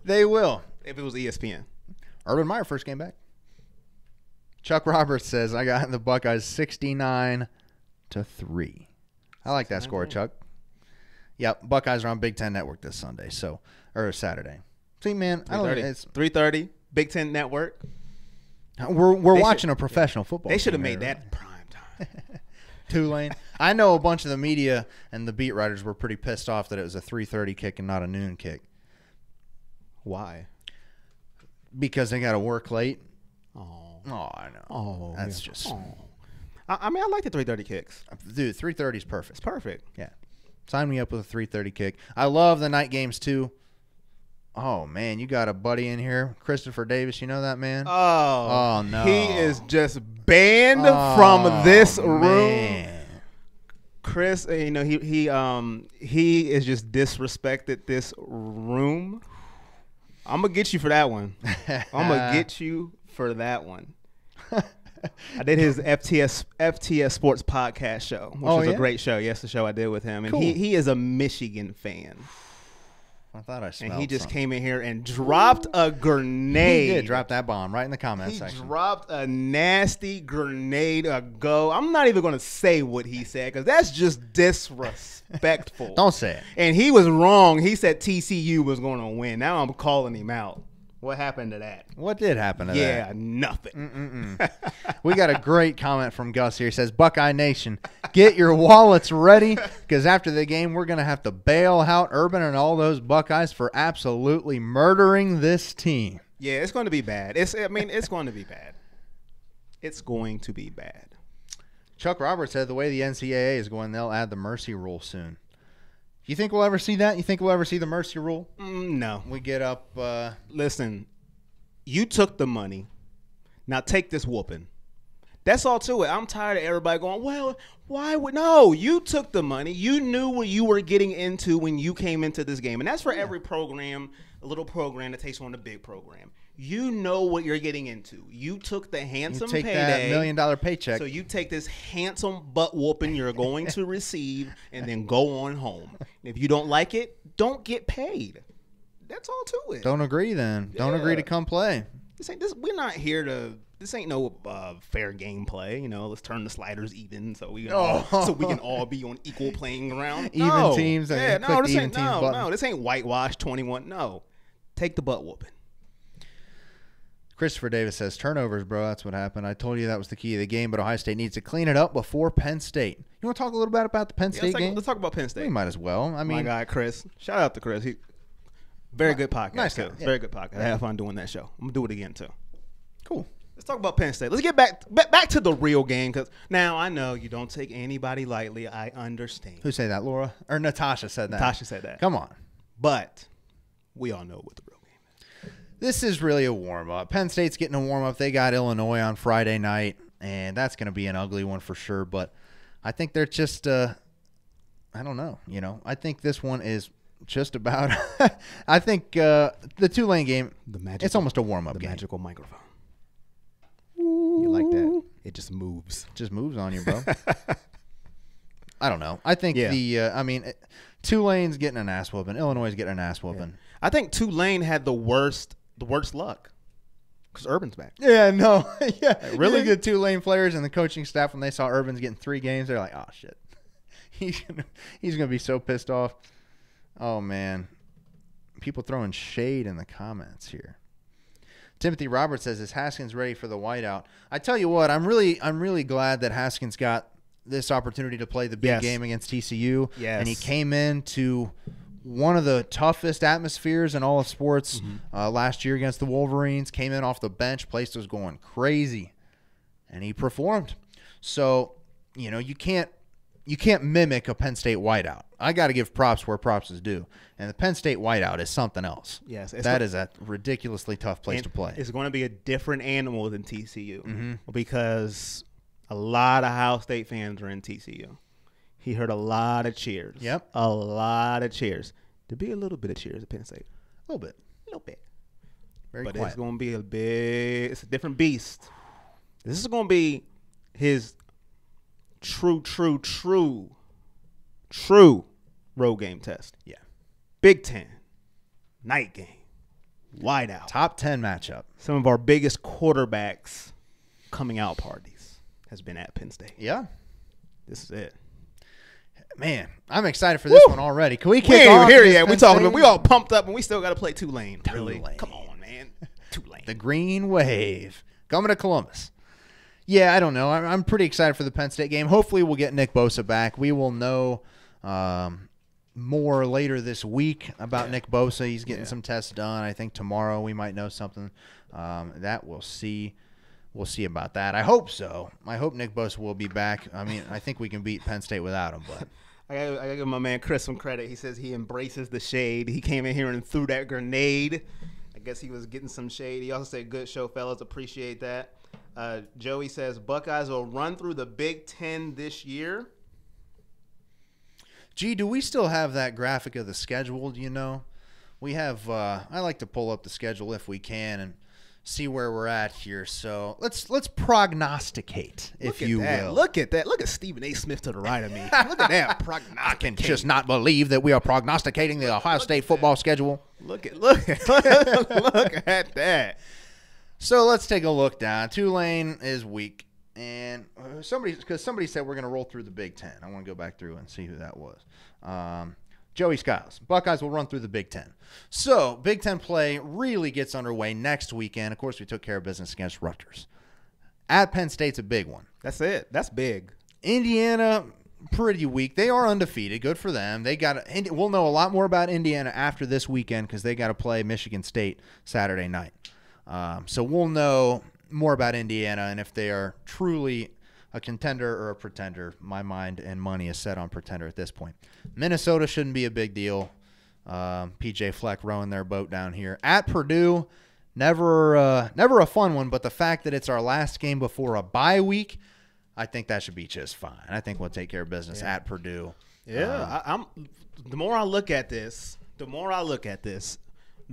Speaker 4: They will.
Speaker 5: If it was ESPN.
Speaker 4: Urban Meyer first game back. Chuck Roberts says, I got the Buckeyes 69-3. I like that score, Chuck. Yep, Buckeyes are on Big Ten Network this Sunday, or Saturday. See, man, I don't know. It's
Speaker 5: 3:30, Big Ten Network.
Speaker 4: We're watching a professional football.
Speaker 5: They should have
Speaker 4: team
Speaker 5: made that prime time.
Speaker 4: Tulane. I know a bunch of the media and the beat writers were pretty pissed off that it was a 3:30 kick and not a noon kick.
Speaker 5: Why?
Speaker 4: Because they got to work late.
Speaker 5: Oh,
Speaker 4: I know.
Speaker 5: oh,
Speaker 4: That's
Speaker 5: yeah.
Speaker 4: just.
Speaker 5: Oh. I mean, I like the 3:30 kicks.
Speaker 4: Dude, 3:30 is perfect.
Speaker 5: It's perfect.
Speaker 4: Yeah. Sign me up with a 3:30 kick. I love the night games too. Oh man, you got a buddy in here, Christopher Davis. You know that man?
Speaker 5: Oh
Speaker 4: no.
Speaker 5: He is just banned from this room.
Speaker 4: Man.
Speaker 5: Chris, he is just disrespected this room. I'm gonna get you for that one. I'm gonna get you for that one. I did his FTS Sports podcast show, which was a great show. Yes, the show I did with him, and
Speaker 4: Cool.
Speaker 5: he is a Michigan fan.
Speaker 4: I thought I smelled
Speaker 5: And he just
Speaker 4: something.
Speaker 5: came in here and dropped a grenade.
Speaker 4: He did drop that bomb right in the comment
Speaker 5: He
Speaker 4: section.
Speaker 5: dropped a nasty grenade ago. I'm not even going to say what he said because that's just disrespectful.
Speaker 4: Don't say it.
Speaker 5: And he was wrong. He said TCU was going to win. Now I'm calling him out. What happened to that?
Speaker 4: What did happen to that?
Speaker 5: Yeah, nothing.
Speaker 4: We got a great comment from Gus here. He says, Buckeye Nation, get your wallets ready because after the game, we're going to have to bail out Urban and all those Buckeyes for absolutely murdering this team.
Speaker 5: Yeah, it's going to be bad. It's going to be bad. It's going to be bad.
Speaker 4: Chuck Roberts said the way the NCAA is going, they'll add the mercy rule soon. You think we'll ever see that? You think we'll ever see the mercy rule?
Speaker 5: No.
Speaker 4: We get up.
Speaker 5: Listen, you took the money. Now take this whooping. That's all to it. I'm tired of everybody going, well, why would – no, you took the money. You knew what you were getting into when you came into this game. And that's for every program, a little program that takes on a big program. You know what you're getting into. You took the handsome
Speaker 4: you take
Speaker 5: payday.
Speaker 4: that $1 million paycheck.
Speaker 5: So you take this handsome butt whooping you're going to receive and then go on home. And if you don't like it, don't get paid. That's all to it.
Speaker 4: Don't agree then. Don't agree to come play.
Speaker 5: We're not here to. This ain't no fair game play. Let's turn the sliders even so we can all be on equal playing ground.
Speaker 4: Even teams.
Speaker 5: Yeah,
Speaker 4: click
Speaker 5: this
Speaker 4: even
Speaker 5: ain't
Speaker 4: teams button.
Speaker 5: This ain't whitewash 21. No, take the butt whooping.
Speaker 4: Christopher Davis says, turnovers, bro. That's what happened. I told you that was the key of the game, but Ohio State needs to clean it up before Penn State. You want to talk a little bit about the Penn State game?
Speaker 5: Let's talk about Penn State.
Speaker 4: We might as well. I mean,
Speaker 5: my guy Chris. Shout out to Chris. Very good podcast.
Speaker 4: Nice guy.
Speaker 5: Too.
Speaker 4: Yeah.
Speaker 5: Very good podcast. I had fun doing that show. I'm gonna do it again too.
Speaker 4: cool.
Speaker 5: Let's talk about Penn State. Let's get back to the real game because now I know you don't take anybody lightly. I understand.
Speaker 4: Who said that, Laura? Or Natasha said that.
Speaker 5: Natasha said that.
Speaker 4: Come on.
Speaker 5: But we all know what the real game is.
Speaker 4: This is really a warm-up. Penn State's getting a warm-up. They got Illinois on Friday night, and that's going to be an ugly one for sure. But I think they're just I don't know. I think this one is just about I think the Tulane game, it's almost a warm-up game.
Speaker 5: The magical microphone. You like that? It just moves.
Speaker 4: Just moves on you, bro. I don't know. I think Tulane's getting an ass whooping. Illinois is getting an ass whooping.
Speaker 5: Yeah. I think Tulane had the worst luck because Urban's back.
Speaker 4: Yeah, no. Yeah.
Speaker 5: Really?
Speaker 4: Good Tulane players and the coaching staff, when they saw Urban's getting 3 games, they're like, oh, shit. He's gonna be so pissed off. Oh, man. People throwing shade in the comments here. Timothy Roberts says, is Haskins ready for the whiteout? I tell you what, I'm really glad that Haskins got this opportunity to play the big game against TCU.
Speaker 5: Yes.
Speaker 4: And he came into one of the toughest atmospheres in all of sports last year against the Wolverines. Came in off the bench. Place was going crazy. And he performed. So, you can't mimic a Penn State whiteout. I got to give props where props is due. And the Penn State whiteout is something else.
Speaker 5: Yes.
Speaker 4: That is a ridiculously tough place to play.
Speaker 5: It's going to be a different animal than TCU because a lot of Ohio State fans are in TCU. He heard a lot of cheers.
Speaker 4: Yep.
Speaker 5: A lot of cheers. There'll be a little bit of cheers at Penn State.
Speaker 4: A little bit. Very
Speaker 5: but
Speaker 4: quiet.
Speaker 5: it's going to be it's a different beast. This is going to be his true road game test.
Speaker 4: Yeah.
Speaker 5: Big Ten, night game, whiteout.
Speaker 4: Top 10 matchup.
Speaker 5: Some of our biggest quarterbacks coming out parties has been at Penn State.
Speaker 4: Yeah.
Speaker 5: This is it.
Speaker 4: Man, I'm excited for this one already. Can we kick
Speaker 5: We ain't
Speaker 4: off?
Speaker 5: even here
Speaker 4: this
Speaker 5: yet.
Speaker 4: Penn
Speaker 5: We talking
Speaker 4: State?
Speaker 5: about we all pumped up and we still got to play Tulane. Really?
Speaker 4: Tulane.
Speaker 5: Come on, man. Tulane.
Speaker 4: The Green Wave coming to Columbus. Yeah, I don't know. I'm pretty excited for the Penn State game. Hopefully we'll get Nick Bosa back. We will know more later this week about Nick Bosa. He's getting some tests done. I think tomorrow we might know something. That we'll see. We'll see about that. I hope so. I hope Nick Bosa will be back. I mean, I think we can beat Penn State without him. But
Speaker 5: I gotta give my man Chris some credit. He says he embraces the shade. He came in here and threw that grenade. I guess he was getting some shade. He also said, good show, fellas. Appreciate that. Joey says, Buckeyes will run through the Big Ten this year.
Speaker 4: Gee, do we still have that graphic of the schedule? Do you know? We have I like to pull up the schedule if we can and see where we're at here. So let's prognosticate, if you will.
Speaker 5: Look at that. Look at Stephen A. Smith to the right of me. Look at that. Prognosticate.
Speaker 4: I can just not believe that we are prognosticating the Ohio State football schedule.
Speaker 5: Look at that.
Speaker 4: So let's take a look down. Tulane is weak. And somebody said we're going to roll through the Big Ten. I want to go back through and see who that was. Joey Skiles. Buckeyes will run through the Big Ten. So Big Ten play really gets underway next weekend. Of course, we took care of business against Rutgers. At Penn State's a big one.
Speaker 5: That's it. That's big.
Speaker 4: Indiana, pretty weak. They are undefeated. Good for them. We'll know a lot more about Indiana after this weekend because they got to play Michigan State Saturday night. So we'll know more about Indiana and if they are truly a contender or a pretender. My mind and money is set on pretender at this point. Minnesota shouldn't be a big deal. PJ Fleck rowing their boat down here. At Purdue, never a fun one, but the fact that it's our last game before a bye week, I think that should be just fine. I think we'll take care of business at Purdue.
Speaker 5: Yeah, the more I look at this,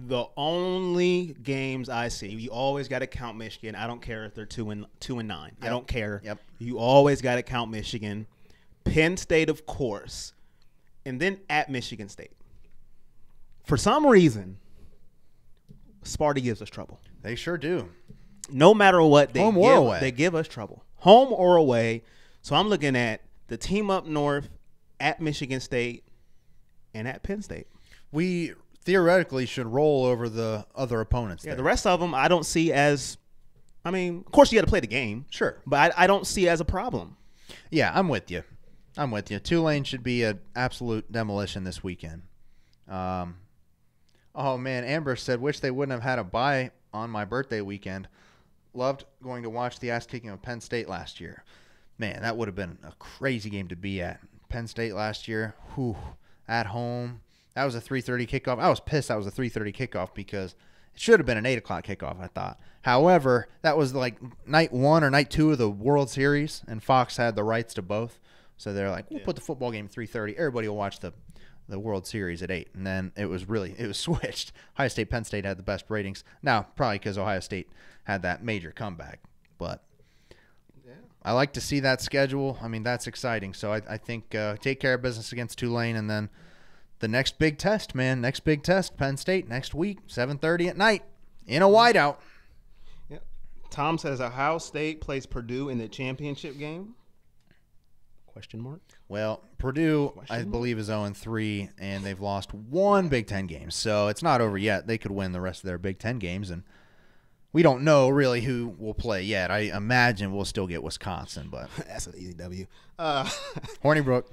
Speaker 5: the only games I see, you always got to count Michigan. I don't care if they're 2-9. Yep. I don't care.
Speaker 4: Yep.
Speaker 5: You always got to count Michigan. Penn State, of course, and then at Michigan State. For some reason, Sparty gives us trouble.
Speaker 4: They sure do.
Speaker 5: No matter what,
Speaker 4: they
Speaker 5: give us trouble. Home or away. So I'm looking at the team up north, at Michigan State, and at Penn State.
Speaker 4: We theoretically should roll over the other opponents.
Speaker 5: Yeah, the rest of them I don't see as – I mean, of course you got to play the game.
Speaker 4: Sure.
Speaker 5: But I don't see it as a problem.
Speaker 4: Yeah, I'm with you. Tulane should be an absolute demolition this weekend. Oh, man, Amber said, wish they wouldn't have had a bye on my birthday weekend. Loved going to watch the ass-kicking of Penn State last year. Man, that would have been a crazy game to be at. Penn State last year, at home. That was a 3:30 kickoff. I was pissed that was a 3:30 kickoff because it should have been an 8 o'clock kickoff, I thought. However, that was like night 1 or night 2 of the World Series, and Fox had the rights to both. So they're like, we'll put the football game at 3:30. Everybody will watch the World Series at 8. And then it was switched. Ohio State, Penn State had the best ratings. Now, probably because Ohio State had that major comeback. But I like to see that schedule. I mean, that's exciting. So I think take care of business against Tulane, and then the next big test, man. Next big test, Penn State, next week, 7:30 at night in a whiteout.
Speaker 5: Yep. Tom says Ohio State plays Purdue in the championship game? Question mark.
Speaker 4: Well, Purdue, I believe, is 0-3, and they've lost one Big Ten game. So it's not over yet. They could win the rest of their Big Ten games, and we don't know really who will play yet. I imagine we'll still get Wisconsin, but
Speaker 5: that's an easy W.
Speaker 4: Hornibrook.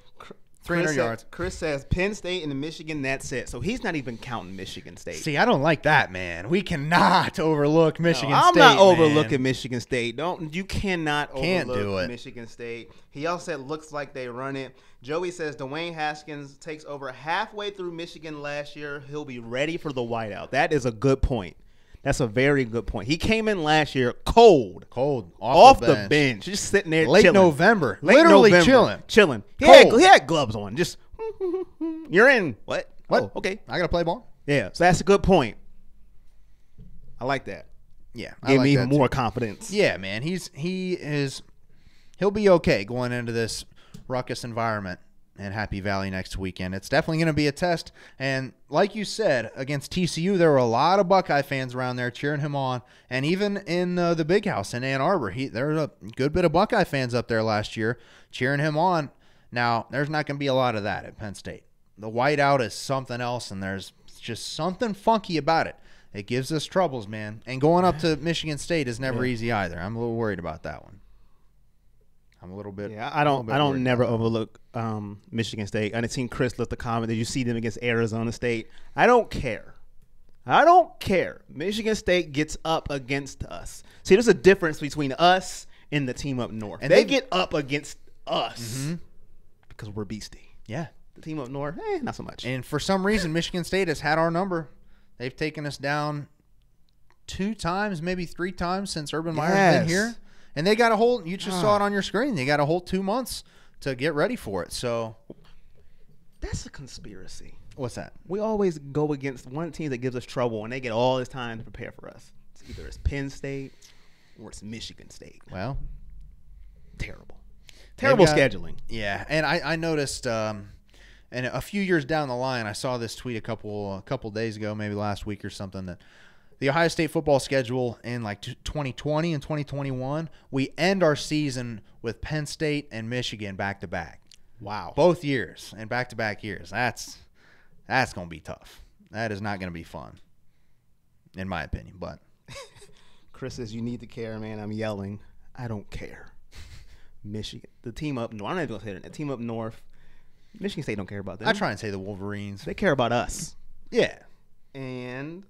Speaker 4: 300 yards.
Speaker 5: Chris says Penn State and Michigan, that's it. So he's not even counting Michigan State.
Speaker 4: See, I don't like that, man. We cannot overlook Michigan State.
Speaker 5: I'm not overlooking Michigan State. You cannot
Speaker 4: Can't
Speaker 5: overlook
Speaker 4: do it.
Speaker 5: Michigan State. He also said looks like they run it. Joey says Dwayne Haskins takes over halfway through Michigan last year. He'll be ready for the whiteout. That is a good point. That's a very good point. He came in last year cold, off the bench, just sitting there,
Speaker 4: late
Speaker 5: chilling.
Speaker 4: November, literally chilling.
Speaker 5: He had gloves on. Just you're in what? Oh, okay.
Speaker 4: I gotta play ball.
Speaker 5: Yeah, so that's a good point. I like that.
Speaker 4: Yeah,
Speaker 5: gave me even more confidence.
Speaker 4: Yeah, man, he'll be okay going into this ruckus environment in Happy Valley next weekend. It's definitely going to be a test. And like you said, against TCU, there were a lot of Buckeye fans around there cheering him on. And even in the Big House in Ann Arbor, there was a good bit of Buckeye fans up there last year cheering him on. Now, there's not going to be a lot of that at Penn State. The whiteout is something else, and there's just something funky about it. It gives us troubles, man. And going up to Michigan State is never easy either. I'm a little worried about that one. I'm a little bit.
Speaker 5: Yeah, I don't never
Speaker 4: overlook.
Speaker 5: overlook Michigan State. And I've seen Chris lift the comment. Did you see them against Arizona State? I don't care. Michigan State gets up against us. See, there's a difference between us and the team up north. And they get up against us because we're beastie.
Speaker 4: Yeah.
Speaker 5: The team up north, not so much.
Speaker 4: And for some reason, Michigan State has had our number. They've taken us down 2 times, maybe 3 times since Urban Meyer's been here. And they got a whole, you just saw it on your screen, they got a whole 2 months to get ready for it. So
Speaker 5: that's a conspiracy.
Speaker 4: What's that?
Speaker 5: We always go against one team that gives us trouble, and they get all this time to prepare for us. It's Penn State or it's Michigan State.
Speaker 4: Well,
Speaker 5: terrible scheduling.
Speaker 4: Yeah, and I noticed, and a few years down the line, I saw this tweet a couple days ago, maybe last week or something, that the Ohio State football schedule in like 2020 and 2021, we end our season with Penn State and Michigan back to back.
Speaker 5: Wow,
Speaker 4: both years and back to back years. That's going to be tough. That is not going to be fun, in my opinion. But
Speaker 5: Chris says you need to care, man. I'm yelling. I don't care. Michigan, the team up north. I'm not even going to say that. The team up north. Michigan State don't care about that.
Speaker 4: I try and say the Wolverines.
Speaker 5: They care about us.
Speaker 4: Yeah.
Speaker 5: And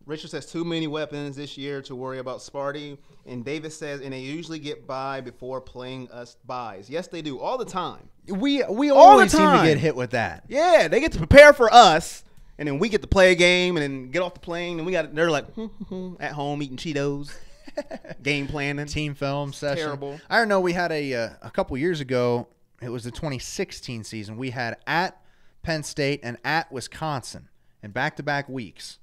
Speaker 5: Richard says too many weapons this year to worry about Sparty. And Davis says, and they usually get by before playing us buys. Yes, they do all the time.
Speaker 4: We always seem to get hit with that.
Speaker 5: Yeah, they get to prepare for us, and then we get to play a game and then get off the plane, and they're like at home eating Cheetos, game planning,
Speaker 4: team film session.
Speaker 5: Terrible.
Speaker 4: I don't know. We had a couple years ago. It was the 2016 season. We had at Penn State and at Wisconsin in back-to-back weeks.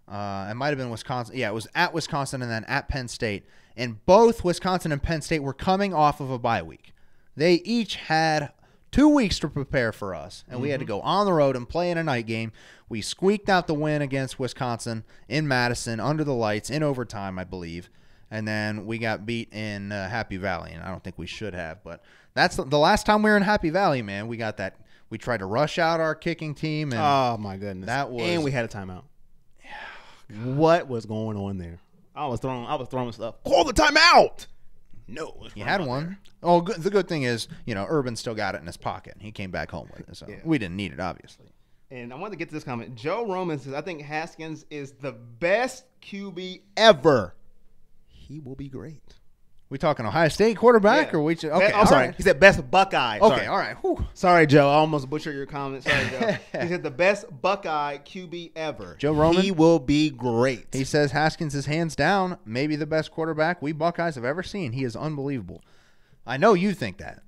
Speaker 4: It might have been Wisconsin. Yeah, it was at Wisconsin and then at Penn State. And both Wisconsin and Penn State were coming off of a bye week. They each had 2 weeks to prepare for us, and we had to go on the road and play in a night game. We squeaked out the win against Wisconsin in Madison under the lights in overtime, I believe. And then we got beat in Happy Valley, and I don't think we should have. But that's the last time we were in Happy Valley, man. We got that. We tried to rush out our kicking team. And
Speaker 5: oh, my goodness. And we had a timeout. What was going on there? I was throwing stuff. Call the timeout. No,
Speaker 4: you had one. Oh, the good thing is, Urban still got it in his pocket. He came back home with it, so we didn't need it, obviously.
Speaker 5: And I wanted to get to this comment. Joe Roman says, I think Haskins is the best QB ever. He will be great.
Speaker 4: We talking Ohio State quarterback or we? Okay,
Speaker 5: I'm sorry.
Speaker 4: Right.
Speaker 5: He said best Buckeye.
Speaker 4: Okay, all right. Whew.
Speaker 5: Sorry, Joe. I almost butchered your comment. Sorry, Joe. He said the best Buckeye QB ever.
Speaker 4: Joe Roman.
Speaker 5: He will be great.
Speaker 4: He says Haskins is hands down maybe the best quarterback we Buckeyes have ever seen. He is unbelievable. I know you think that,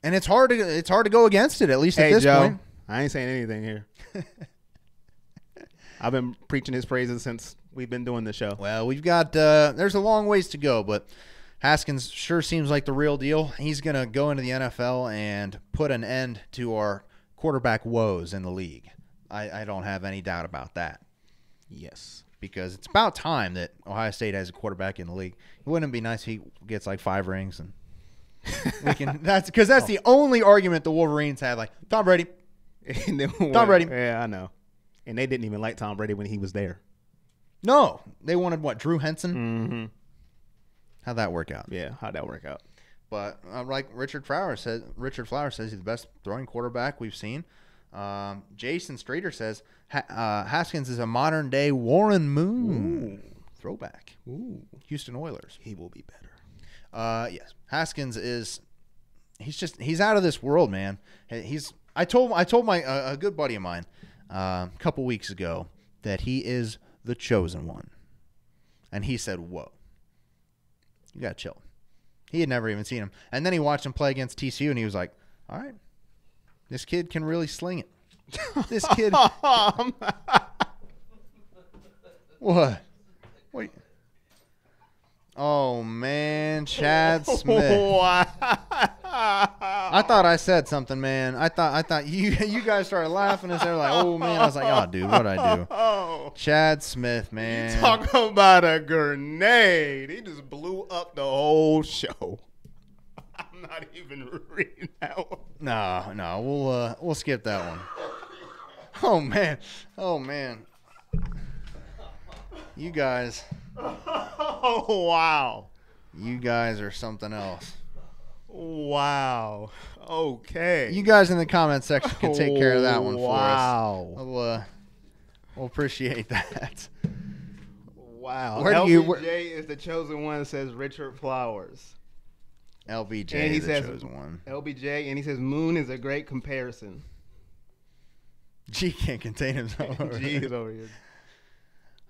Speaker 4: and it's hard to go against it. At least at this
Speaker 5: Joe,
Speaker 4: point.
Speaker 5: I ain't saying anything here. I've been preaching his praises since we've been doing the show.
Speaker 4: Well, we've got there's a long ways to go, but Haskins sure seems like the real deal. He's going to go into the NFL and put an end to our quarterback woes in the league. I don't have any doubt about that.
Speaker 5: Yes.
Speaker 4: Because it's about time that Ohio State has a quarterback in the league. It wouldn't be nice if he gets like 5 rings and we can that's the only argument the Wolverines had, like Tom Brady. Tom Brady.
Speaker 5: Yeah, I know. And they didn't even like Tom Brady when he was there.
Speaker 4: No, they wanted what? Drew Henson.
Speaker 5: Mm-hmm.
Speaker 4: How'd that work out?
Speaker 5: Yeah, how'd that work out?
Speaker 4: But like Richard Flower says he's the best throwing quarterback we've seen. Jason Streeter says Haskins is a modern day Warren Moon.
Speaker 5: Ooh.
Speaker 4: Throwback.
Speaker 5: Ooh.
Speaker 4: Houston Oilers.
Speaker 5: He will be better.
Speaker 4: Yes, Haskins is. He's out of this world, man. I told my a good buddy of mine a couple weeks ago that he is the chosen one, and he said, "Whoa, you gotta chill." He had never even seen him, and then he watched him play against TCU, and he was like, "All right, this kid can really sling it." This kid. What? Oh man, Chad Smith. I thought I said something, man. I thought you guys started laughing and they're like, "Oh man." I was like, "Oh dude, what'd I do?" Chad Smith, man.
Speaker 5: Talk about a grenade. He just blew up the whole show. I'm not even reading that one.
Speaker 4: No, we'll skip that one. Oh man. You guys.
Speaker 5: Oh wow.
Speaker 4: You guys are something else.
Speaker 5: Wow. Okay.
Speaker 4: You guys in the comment section can take care of that one for us.
Speaker 5: Wow.
Speaker 4: We'll appreciate that.
Speaker 5: Wow.
Speaker 4: Where do you-
Speaker 5: LBJ is the chosen one, says Richard Flowers.
Speaker 4: LBJ
Speaker 5: And he
Speaker 4: is the
Speaker 5: says
Speaker 4: chosen one.
Speaker 5: LBJ, and he says Moon is a great comparison.
Speaker 4: G can't contain himself.
Speaker 5: G is over here.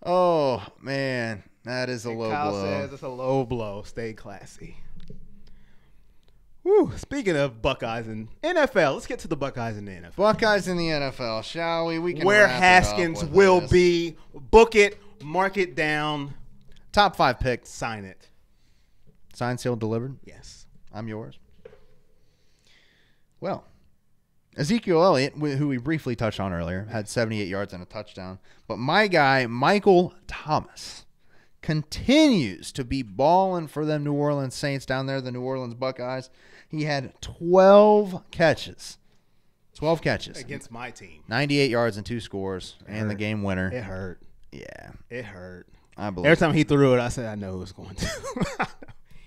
Speaker 4: Oh, man. That is a
Speaker 5: And
Speaker 4: low
Speaker 5: Kyle
Speaker 4: blow.
Speaker 5: says it's a low blow. Stay classy. Whew. Speaking of Buckeyes and NFL, let's get to the Buckeyes in the NFL.
Speaker 4: Buckeyes in the NFL, shall we? We can
Speaker 5: Where
Speaker 4: wrap it up
Speaker 5: Haskins
Speaker 4: with
Speaker 5: will
Speaker 4: this.
Speaker 5: be. Book it. Mark it down.
Speaker 4: Top 5 pick.
Speaker 5: Sign it.
Speaker 4: Signed, sealed, delivered.
Speaker 5: Yes.
Speaker 4: I'm yours. Well, Ezekiel Elliott, who we briefly touched on earlier, had 78 yards and a touchdown. But my guy, Michael Thomas, continues to be balling for them New Orleans Saints down there, the New Orleans Buckeyes. He had 12 catches. 12 catches.
Speaker 5: Against my team.
Speaker 4: 98 yards and 2 scores, and the game winner.
Speaker 5: It hurt.
Speaker 4: Yeah,
Speaker 5: It hurt.
Speaker 4: I believe
Speaker 5: Every time he threw it, I said, I know it was going to.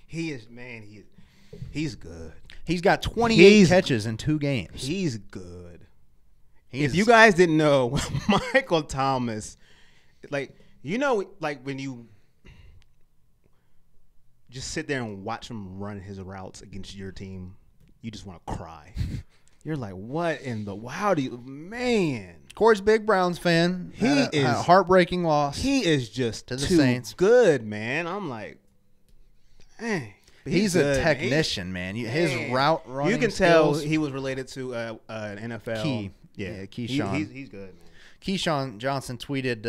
Speaker 5: He is, man, he's good.
Speaker 4: he's got 28
Speaker 5: He's-
Speaker 4: catches in 2 games.
Speaker 5: He's good.
Speaker 4: He's,
Speaker 5: If you guys didn't know, Michael Thomas, like, you know, like when you just sit there and watch him run his routes against your team, you just want to cry. You're like, what in the wow do you, man?
Speaker 4: Corey's a big Browns fan.
Speaker 5: He
Speaker 4: Had a
Speaker 5: is-
Speaker 4: heartbreaking loss.
Speaker 5: He is just
Speaker 4: To the
Speaker 5: too
Speaker 4: Saints.
Speaker 5: good, man. I'm like, dang.
Speaker 4: He's a
Speaker 5: good, man.
Speaker 4: technician, man. His
Speaker 5: Man.
Speaker 4: route running
Speaker 5: You can tell
Speaker 4: skills.
Speaker 5: he was related to an NFL.
Speaker 4: Key.
Speaker 5: Yeah,
Speaker 4: Yeah, Keyshawn.
Speaker 5: He's good, man.
Speaker 4: Keyshawn Johnson tweeted,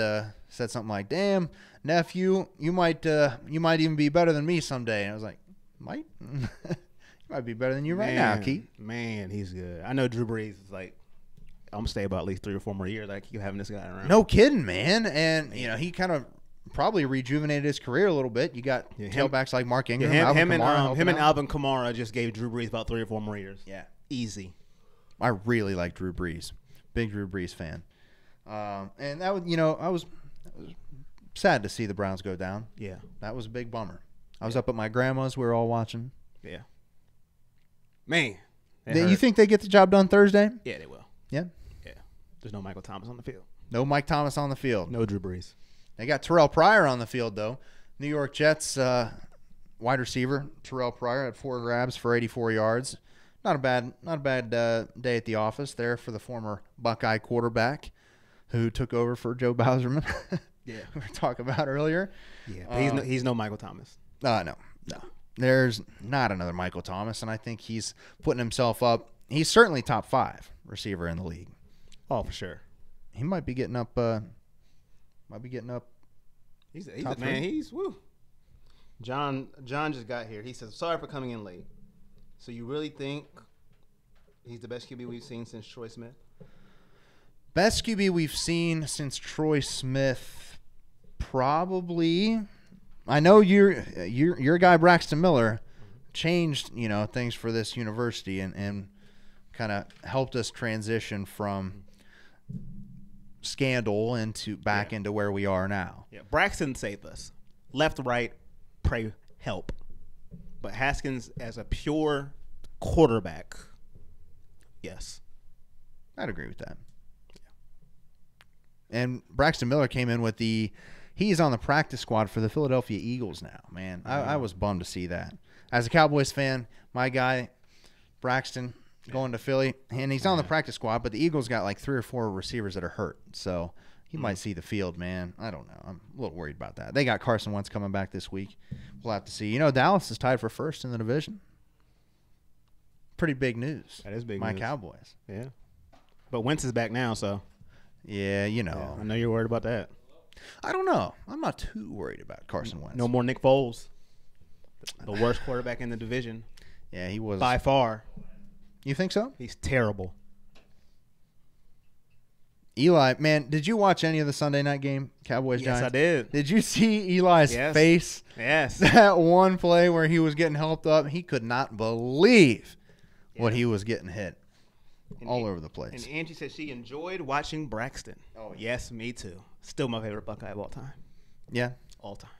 Speaker 4: said something like, "Damn, nephew, you might even be better than me someday." And I was like, "Might? You might be better than you right now, Key."
Speaker 5: Man, he's good. I know Drew Brees is like, I'm gonna stay about at least 3 or 4 more years. I keep having this guy around.
Speaker 4: No kidding, man. And he kind of probably rejuvenated his career a little bit. You got
Speaker 5: Yeah, him-
Speaker 4: tailbacks like Mark Ingram,
Speaker 5: Yeah,
Speaker 4: Alvin
Speaker 5: him and
Speaker 4: Kamara helping out.
Speaker 5: Alvin Kamara just gave Drew Brees about 3 or 4 more years.
Speaker 4: Yeah,
Speaker 5: Easy.
Speaker 4: I really like Drew Brees. Big Drew Brees fan. And that was, I was sad to see the Browns go down.
Speaker 5: Yeah,
Speaker 4: That was a big bummer. I was up at my grandma's. We were all watching.
Speaker 5: yeah. Man,
Speaker 4: You think they get the job done Thursday?
Speaker 5: Yeah, they will.
Speaker 4: Yeah.
Speaker 5: Yeah. There's no Michael Thomas on the field.
Speaker 4: No Mike Thomas on the field.
Speaker 5: No Drew Brees.
Speaker 4: They got Terrell Pryor on the field, though. New York Jets wide receiver Terrell Pryor had 4 grabs for 84 yards. Not a bad day at the office there for the former Buckeye quarterback who took over for Joe Bowserman.
Speaker 5: Yeah.
Speaker 4: we were talking about earlier.
Speaker 5: Yeah, but he's no Michael Thomas.
Speaker 4: No. There's not another Michael Thomas, and I think he's putting himself up. He's certainly top 5 receiver in the league.
Speaker 5: Oh, for sure.
Speaker 4: He might be getting up.
Speaker 5: He's
Speaker 4: Top
Speaker 5: man.
Speaker 4: 3?
Speaker 5: He's woo. John just got here. He says, "Sorry for coming in late." So you really think he's the best QB we've seen since Troy Smith?
Speaker 4: Best QB we've seen since Troy Smith, probably. I know your guy Braxton Miller changed things for this university and kind of helped us transition from scandal into where we are now.
Speaker 5: Yeah, Braxton saved us. Left, right, pray help. But Haskins as a pure quarterback, yes.
Speaker 4: I'd agree with that. And Braxton Miller came in with he's on the practice squad for the Philadelphia Eagles now, man. I was bummed to see that. As a Cowboys fan, my guy, Braxton, going to Philly, and he's on the practice squad, but the Eagles got like 3 or 4 receivers that are hurt. So he might see the field, man. I don't know. I'm a little worried about that. They got Carson Wentz coming back this week. We'll have to see. Dallas is tied for first in the division. Pretty big news.
Speaker 5: That is big
Speaker 4: My
Speaker 5: news.
Speaker 4: Cowboys.
Speaker 5: Yeah. But Wentz is back now, so
Speaker 4: Yeah,
Speaker 5: I know you're worried about that.
Speaker 4: I don't know. I'm not too worried about Carson Wentz.
Speaker 5: No more Nick Foles. The worst quarterback in the division.
Speaker 4: Yeah, he was.
Speaker 5: By far.
Speaker 4: You think so?
Speaker 5: He's terrible.
Speaker 4: Eli, man, did you watch any of the Sunday night game, Cowboys
Speaker 5: Yes,
Speaker 4: Giants?
Speaker 5: I did.
Speaker 4: Did you see Eli's
Speaker 5: Yes.
Speaker 4: face?
Speaker 5: Yes.
Speaker 4: That one play where he was getting helped up, he could not believe what he was getting hit all over the place.
Speaker 5: And Angie said she enjoyed watching Braxton. Oh, yes, me too. Still my favorite Buckeye of all time.
Speaker 4: Yeah,
Speaker 5: All time.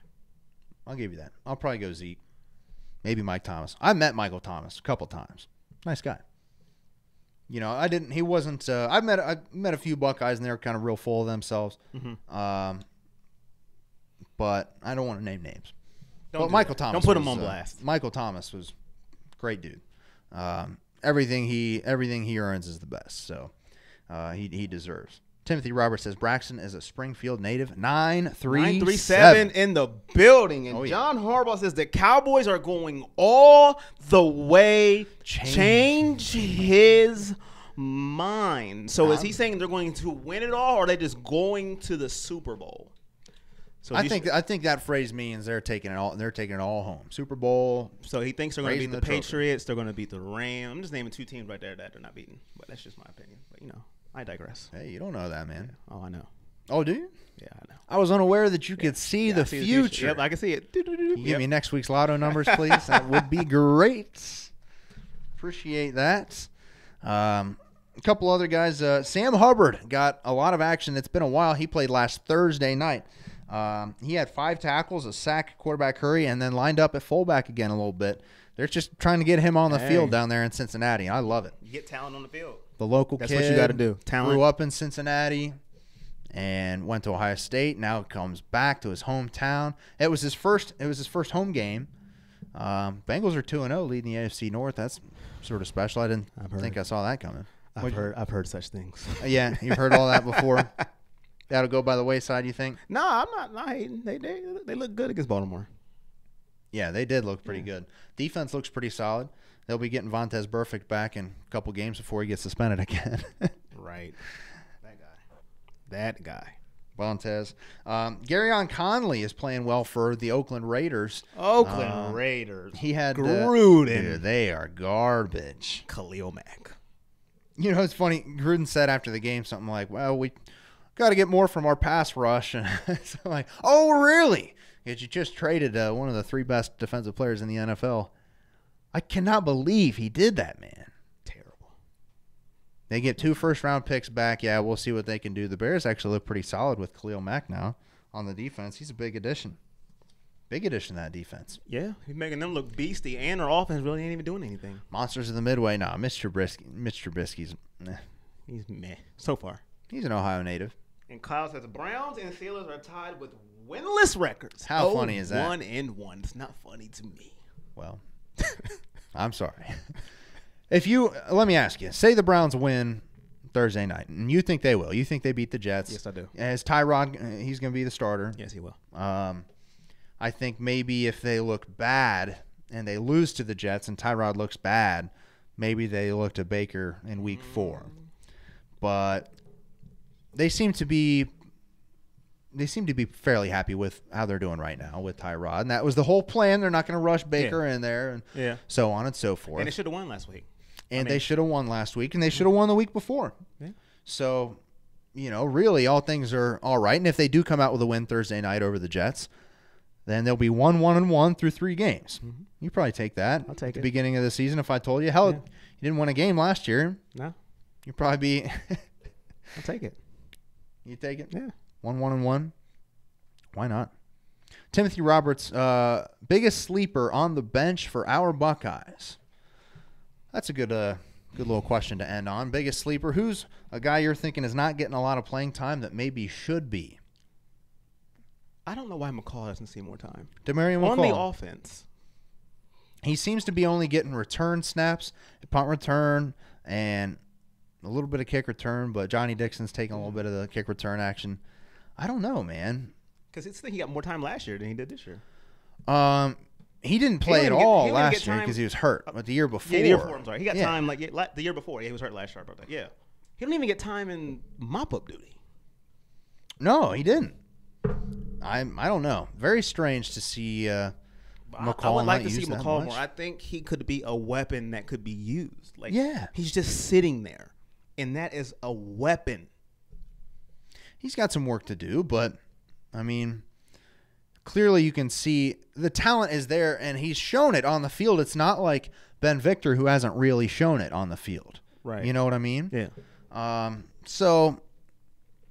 Speaker 4: I'll give you that. I'll probably go Zeke. Maybe Mike Thomas. I met Michael Thomas a couple times. Nice guy. You know, I didn't. He wasn't. I met a few Buckeyes, and they were kind of real full of themselves. Mm-hmm. But I don't want to name names. But Michael Thomas.
Speaker 5: Don't put him on blast.
Speaker 4: Michael Thomas was a great dude. Everything he earns is the best. So he deserves. Timothy Roberts says Braxton is a Springfield native. 937
Speaker 5: in the building. And John Harbaugh says the Cowboys are going all the way. Change his mind. So is he saying they're going to win it all, or are they just going to the Super Bowl? So
Speaker 4: I think that phrase means they're taking it all. They're taking it all home. Super Bowl.
Speaker 5: So he thinks they're going to beat the Patriots. They're going to beat the Rams. I'm just naming two teams right there that they're not beating. But that's just my opinion. But I digress.
Speaker 4: Hey, you don't know that, man.
Speaker 5: Oh, I know.
Speaker 4: Oh, do you?
Speaker 5: Yeah, I know.
Speaker 4: I was unaware that you could see the future.
Speaker 5: Yep, I can see it.
Speaker 4: Give me next week's lotto numbers, please. That would be great. Appreciate that. A couple other guys. Sam Hubbard got a lot of action. It's been a while. He played last Thursday night. He had 5 tackles, a sack, quarterback hurry, and then lined up at fullback again a little bit. They're just trying to get him on the field down there in Cincinnati. I love it.
Speaker 5: You get talent on the field.
Speaker 4: The local
Speaker 5: That's
Speaker 4: kid.
Speaker 5: what you got to do. Talent.
Speaker 4: Grew up in Cincinnati and went to Ohio State. Now comes back to his hometown. It was his first home game. Bengals are 2-0, leading the AFC North. That's sort of special. I didn't think I saw that coming.
Speaker 5: I've heard such things.
Speaker 4: Yeah, you've heard all that before. That'll go by the wayside, you think?
Speaker 5: No, I'm not hating. They look good against Baltimore.
Speaker 4: Yeah, they did look pretty good. Defense looks pretty solid. They'll be getting Vontaze Burfict back in a couple games before he gets suspended again.
Speaker 5: Right. That guy.
Speaker 4: Vontaze. Garyon Conley is playing well for the Oakland Raiders.
Speaker 5: Raiders.
Speaker 4: He had
Speaker 5: Gruden.
Speaker 4: Dude, they are garbage.
Speaker 5: Khalil Mack.
Speaker 4: You know, it's funny. Gruden said after the game something like, well, we got to get more from our pass rush. And so I'm like, oh, really? Because you just traded one of the 3 best defensive players in the NFL. I cannot believe he did that, man.
Speaker 5: Terrible.
Speaker 4: They get 2 first-round picks back. Yeah, we'll see what they can do. The Bears actually look pretty solid with Khalil Mack now on the defense. He's a big addition. Big addition to that defense.
Speaker 5: Yeah, he's making them look beastie, and their offense really ain't even doing anything.
Speaker 4: Monsters of the Midway. Nah, Mitch Trubisky's
Speaker 5: He's meh so far.
Speaker 4: He's an Ohio native.
Speaker 5: And Kyle says the Browns and Steelers are tied with winless records.
Speaker 4: How funny is that?
Speaker 5: 1-1. It's not funny to me.
Speaker 4: Well, I'm sorry. Let me ask you, say the Browns win Thursday night, and you think they will. You think they beat the Jets.
Speaker 5: Yes, I do.
Speaker 4: As Tyrod, he's going to be the starter.
Speaker 5: Yes, he will.
Speaker 4: I think maybe if they look bad and they lose to the Jets and Tyrod looks bad, maybe they look to Baker in week 4. But they seem to be fairly happy with how they're doing right now with Tyrod. And that was the whole plan. They're not going to rush Baker in there and so on and so forth.
Speaker 5: And they should have won last week.
Speaker 4: They should have won last week, and they should have won the week before.
Speaker 5: Yeah.
Speaker 4: So, really all things are all right. And if they do come out with a win Thursday night over the Jets, then they'll be 1-1-1 through 3 games. Mm-hmm. You probably take that.
Speaker 5: I'll take
Speaker 4: at the
Speaker 5: it.
Speaker 4: Beginning of the season, if I told you, you didn't win a game last year.
Speaker 5: No.
Speaker 4: You'd probably be.
Speaker 5: I'll take it.
Speaker 4: You take it?
Speaker 5: Yeah.
Speaker 4: 1-1-1. Why not? Timothy Roberts, biggest sleeper on the bench for our Buckeyes. That's a good little question to end on. Biggest sleeper. Who's a guy you're thinking is not getting a lot of playing time that maybe should be?
Speaker 5: I don't know why McCall doesn't see more time.
Speaker 4: Demarion McCall.
Speaker 5: On the offense.
Speaker 4: He seems to be only getting return snaps, punt return, and a little bit of kick return, but Johnny Dixon's taking a little bit of the kick return action. I don't know, man.
Speaker 5: Because it's he got more time last year than he did this year.
Speaker 4: He didn't play at all last year because he was hurt. But the year before.
Speaker 5: Yeah, the year before. I'm sorry. He got time the year before. Yeah, he was hurt last year. About that. Yeah. He didn't even get time in mop-up duty.
Speaker 4: No, he didn't. I don't know. Very strange to see McCall.
Speaker 5: I would like to see
Speaker 4: McCall
Speaker 5: more. I think he could be a weapon that could be used.
Speaker 4: Yeah.
Speaker 5: He's just sitting there, and that is a weapon.
Speaker 4: He's got some work to do, but, I mean, clearly you can see the talent is there, and he's shown it on the field. It's not like Ben Victor, who hasn't really shown it on the field.
Speaker 5: Right.
Speaker 4: You know what I mean?
Speaker 5: Yeah.
Speaker 4: So,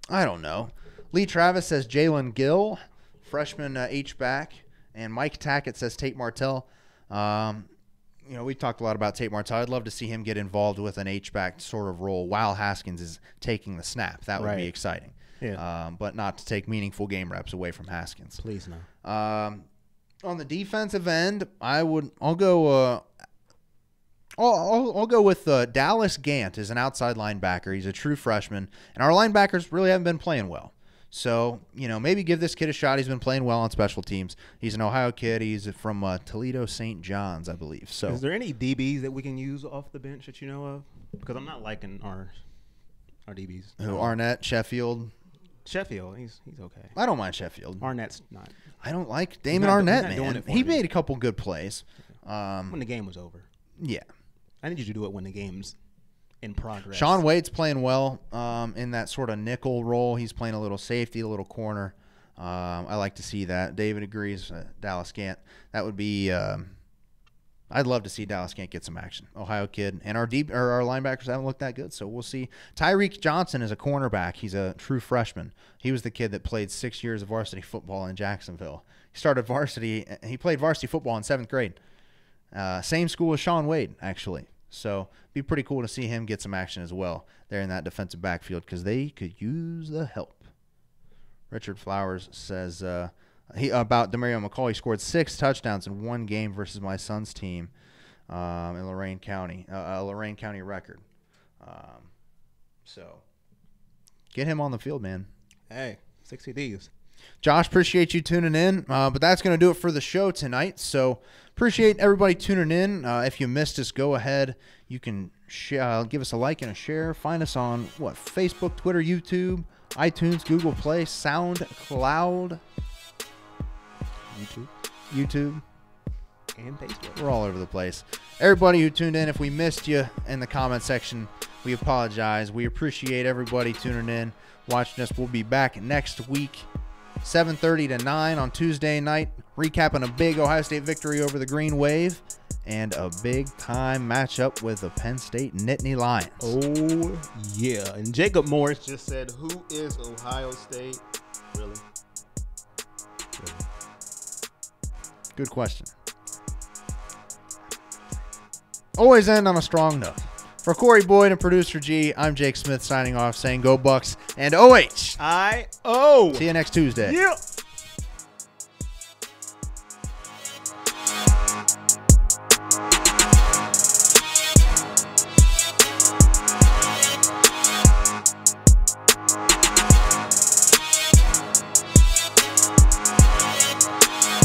Speaker 4: I don't know. Lee Travis says Jalen Gill, freshman H-back, and Mike Tackett says Tate Martell. You know, we talked a lot about Tate Martell. I'd love to see him get involved with an H-back sort of role while Haskins is taking the snap. That would be exciting.
Speaker 5: Yeah.
Speaker 4: But not to take meaningful game reps away from Haskins.
Speaker 5: Please no.
Speaker 4: On the defensive end, I'll go with Dallas Gant as an outside linebacker. He's a true freshman, and our linebackers really haven't been playing well. So, you know, maybe give this kid a shot. He's been playing well on special teams. He's an Ohio kid. He's from Toledo St. John's, I believe. So,
Speaker 5: is there any DBs that we can use off the bench that you know of? Because I'm not liking our DBs.
Speaker 4: Arnett, Sheffield.
Speaker 5: Sheffield, he's okay.
Speaker 4: I don't mind Sheffield.
Speaker 5: Arnett's not.
Speaker 4: I don't like Damon Arnett,
Speaker 5: doing
Speaker 4: man.
Speaker 5: it for
Speaker 4: He
Speaker 5: me.
Speaker 4: made a couple good plays.
Speaker 5: When the game was over.
Speaker 4: Yeah.
Speaker 5: I need you to do it when the game's in progress.
Speaker 4: Sean Wade's playing well in that sort of nickel role. He's playing a little safety, a little corner. I like to see that. David agrees. Dallas Gant. That would be I'd love to see Dallas Gant get some action. Ohio kid. And our linebackers haven't looked that good, so we'll see. Tyreek Johnson is a cornerback. He's a true freshman. He was the kid that played 6 years of varsity football in Jacksonville. He played varsity football in 7th grade. Same school as Sean Wade, actually. So be pretty cool to see him get some action as well there in that defensive backfield because they could use the help. Richard Flowers says about Demario McCall, he scored 6 touchdowns in one game versus my son's team in Lorain County, a Lorain County record. So get him on the field, man.
Speaker 5: Hey, 60 Ds.
Speaker 4: Josh, appreciate you tuning in, but that's going to do it for the show tonight. So appreciate everybody tuning in. If you missed us, go ahead. You can give us a like and a share. Find us on, Facebook, Twitter, YouTube, iTunes, Google Play, SoundCloud, YouTube,
Speaker 5: and Facebook.
Speaker 4: We're all over the place. Everybody who tuned in, if we missed you in the comment section, we apologize. We appreciate everybody tuning in, watching us. We'll be back next week. 7:30 to 9 on Tuesday night, recapping a big Ohio State victory over the Green Wave and a big-time matchup with the Penn State Nittany Lions.
Speaker 5: Oh, yeah. And Jacob Morris just said, who is Ohio State? Really?
Speaker 4: Good question. Always end on a strong note. For Corey Boyd and producer G, I'm Jake Smith signing off saying go Bucks and OH.
Speaker 5: I-O.
Speaker 4: See you next Tuesday.
Speaker 5: Yeah.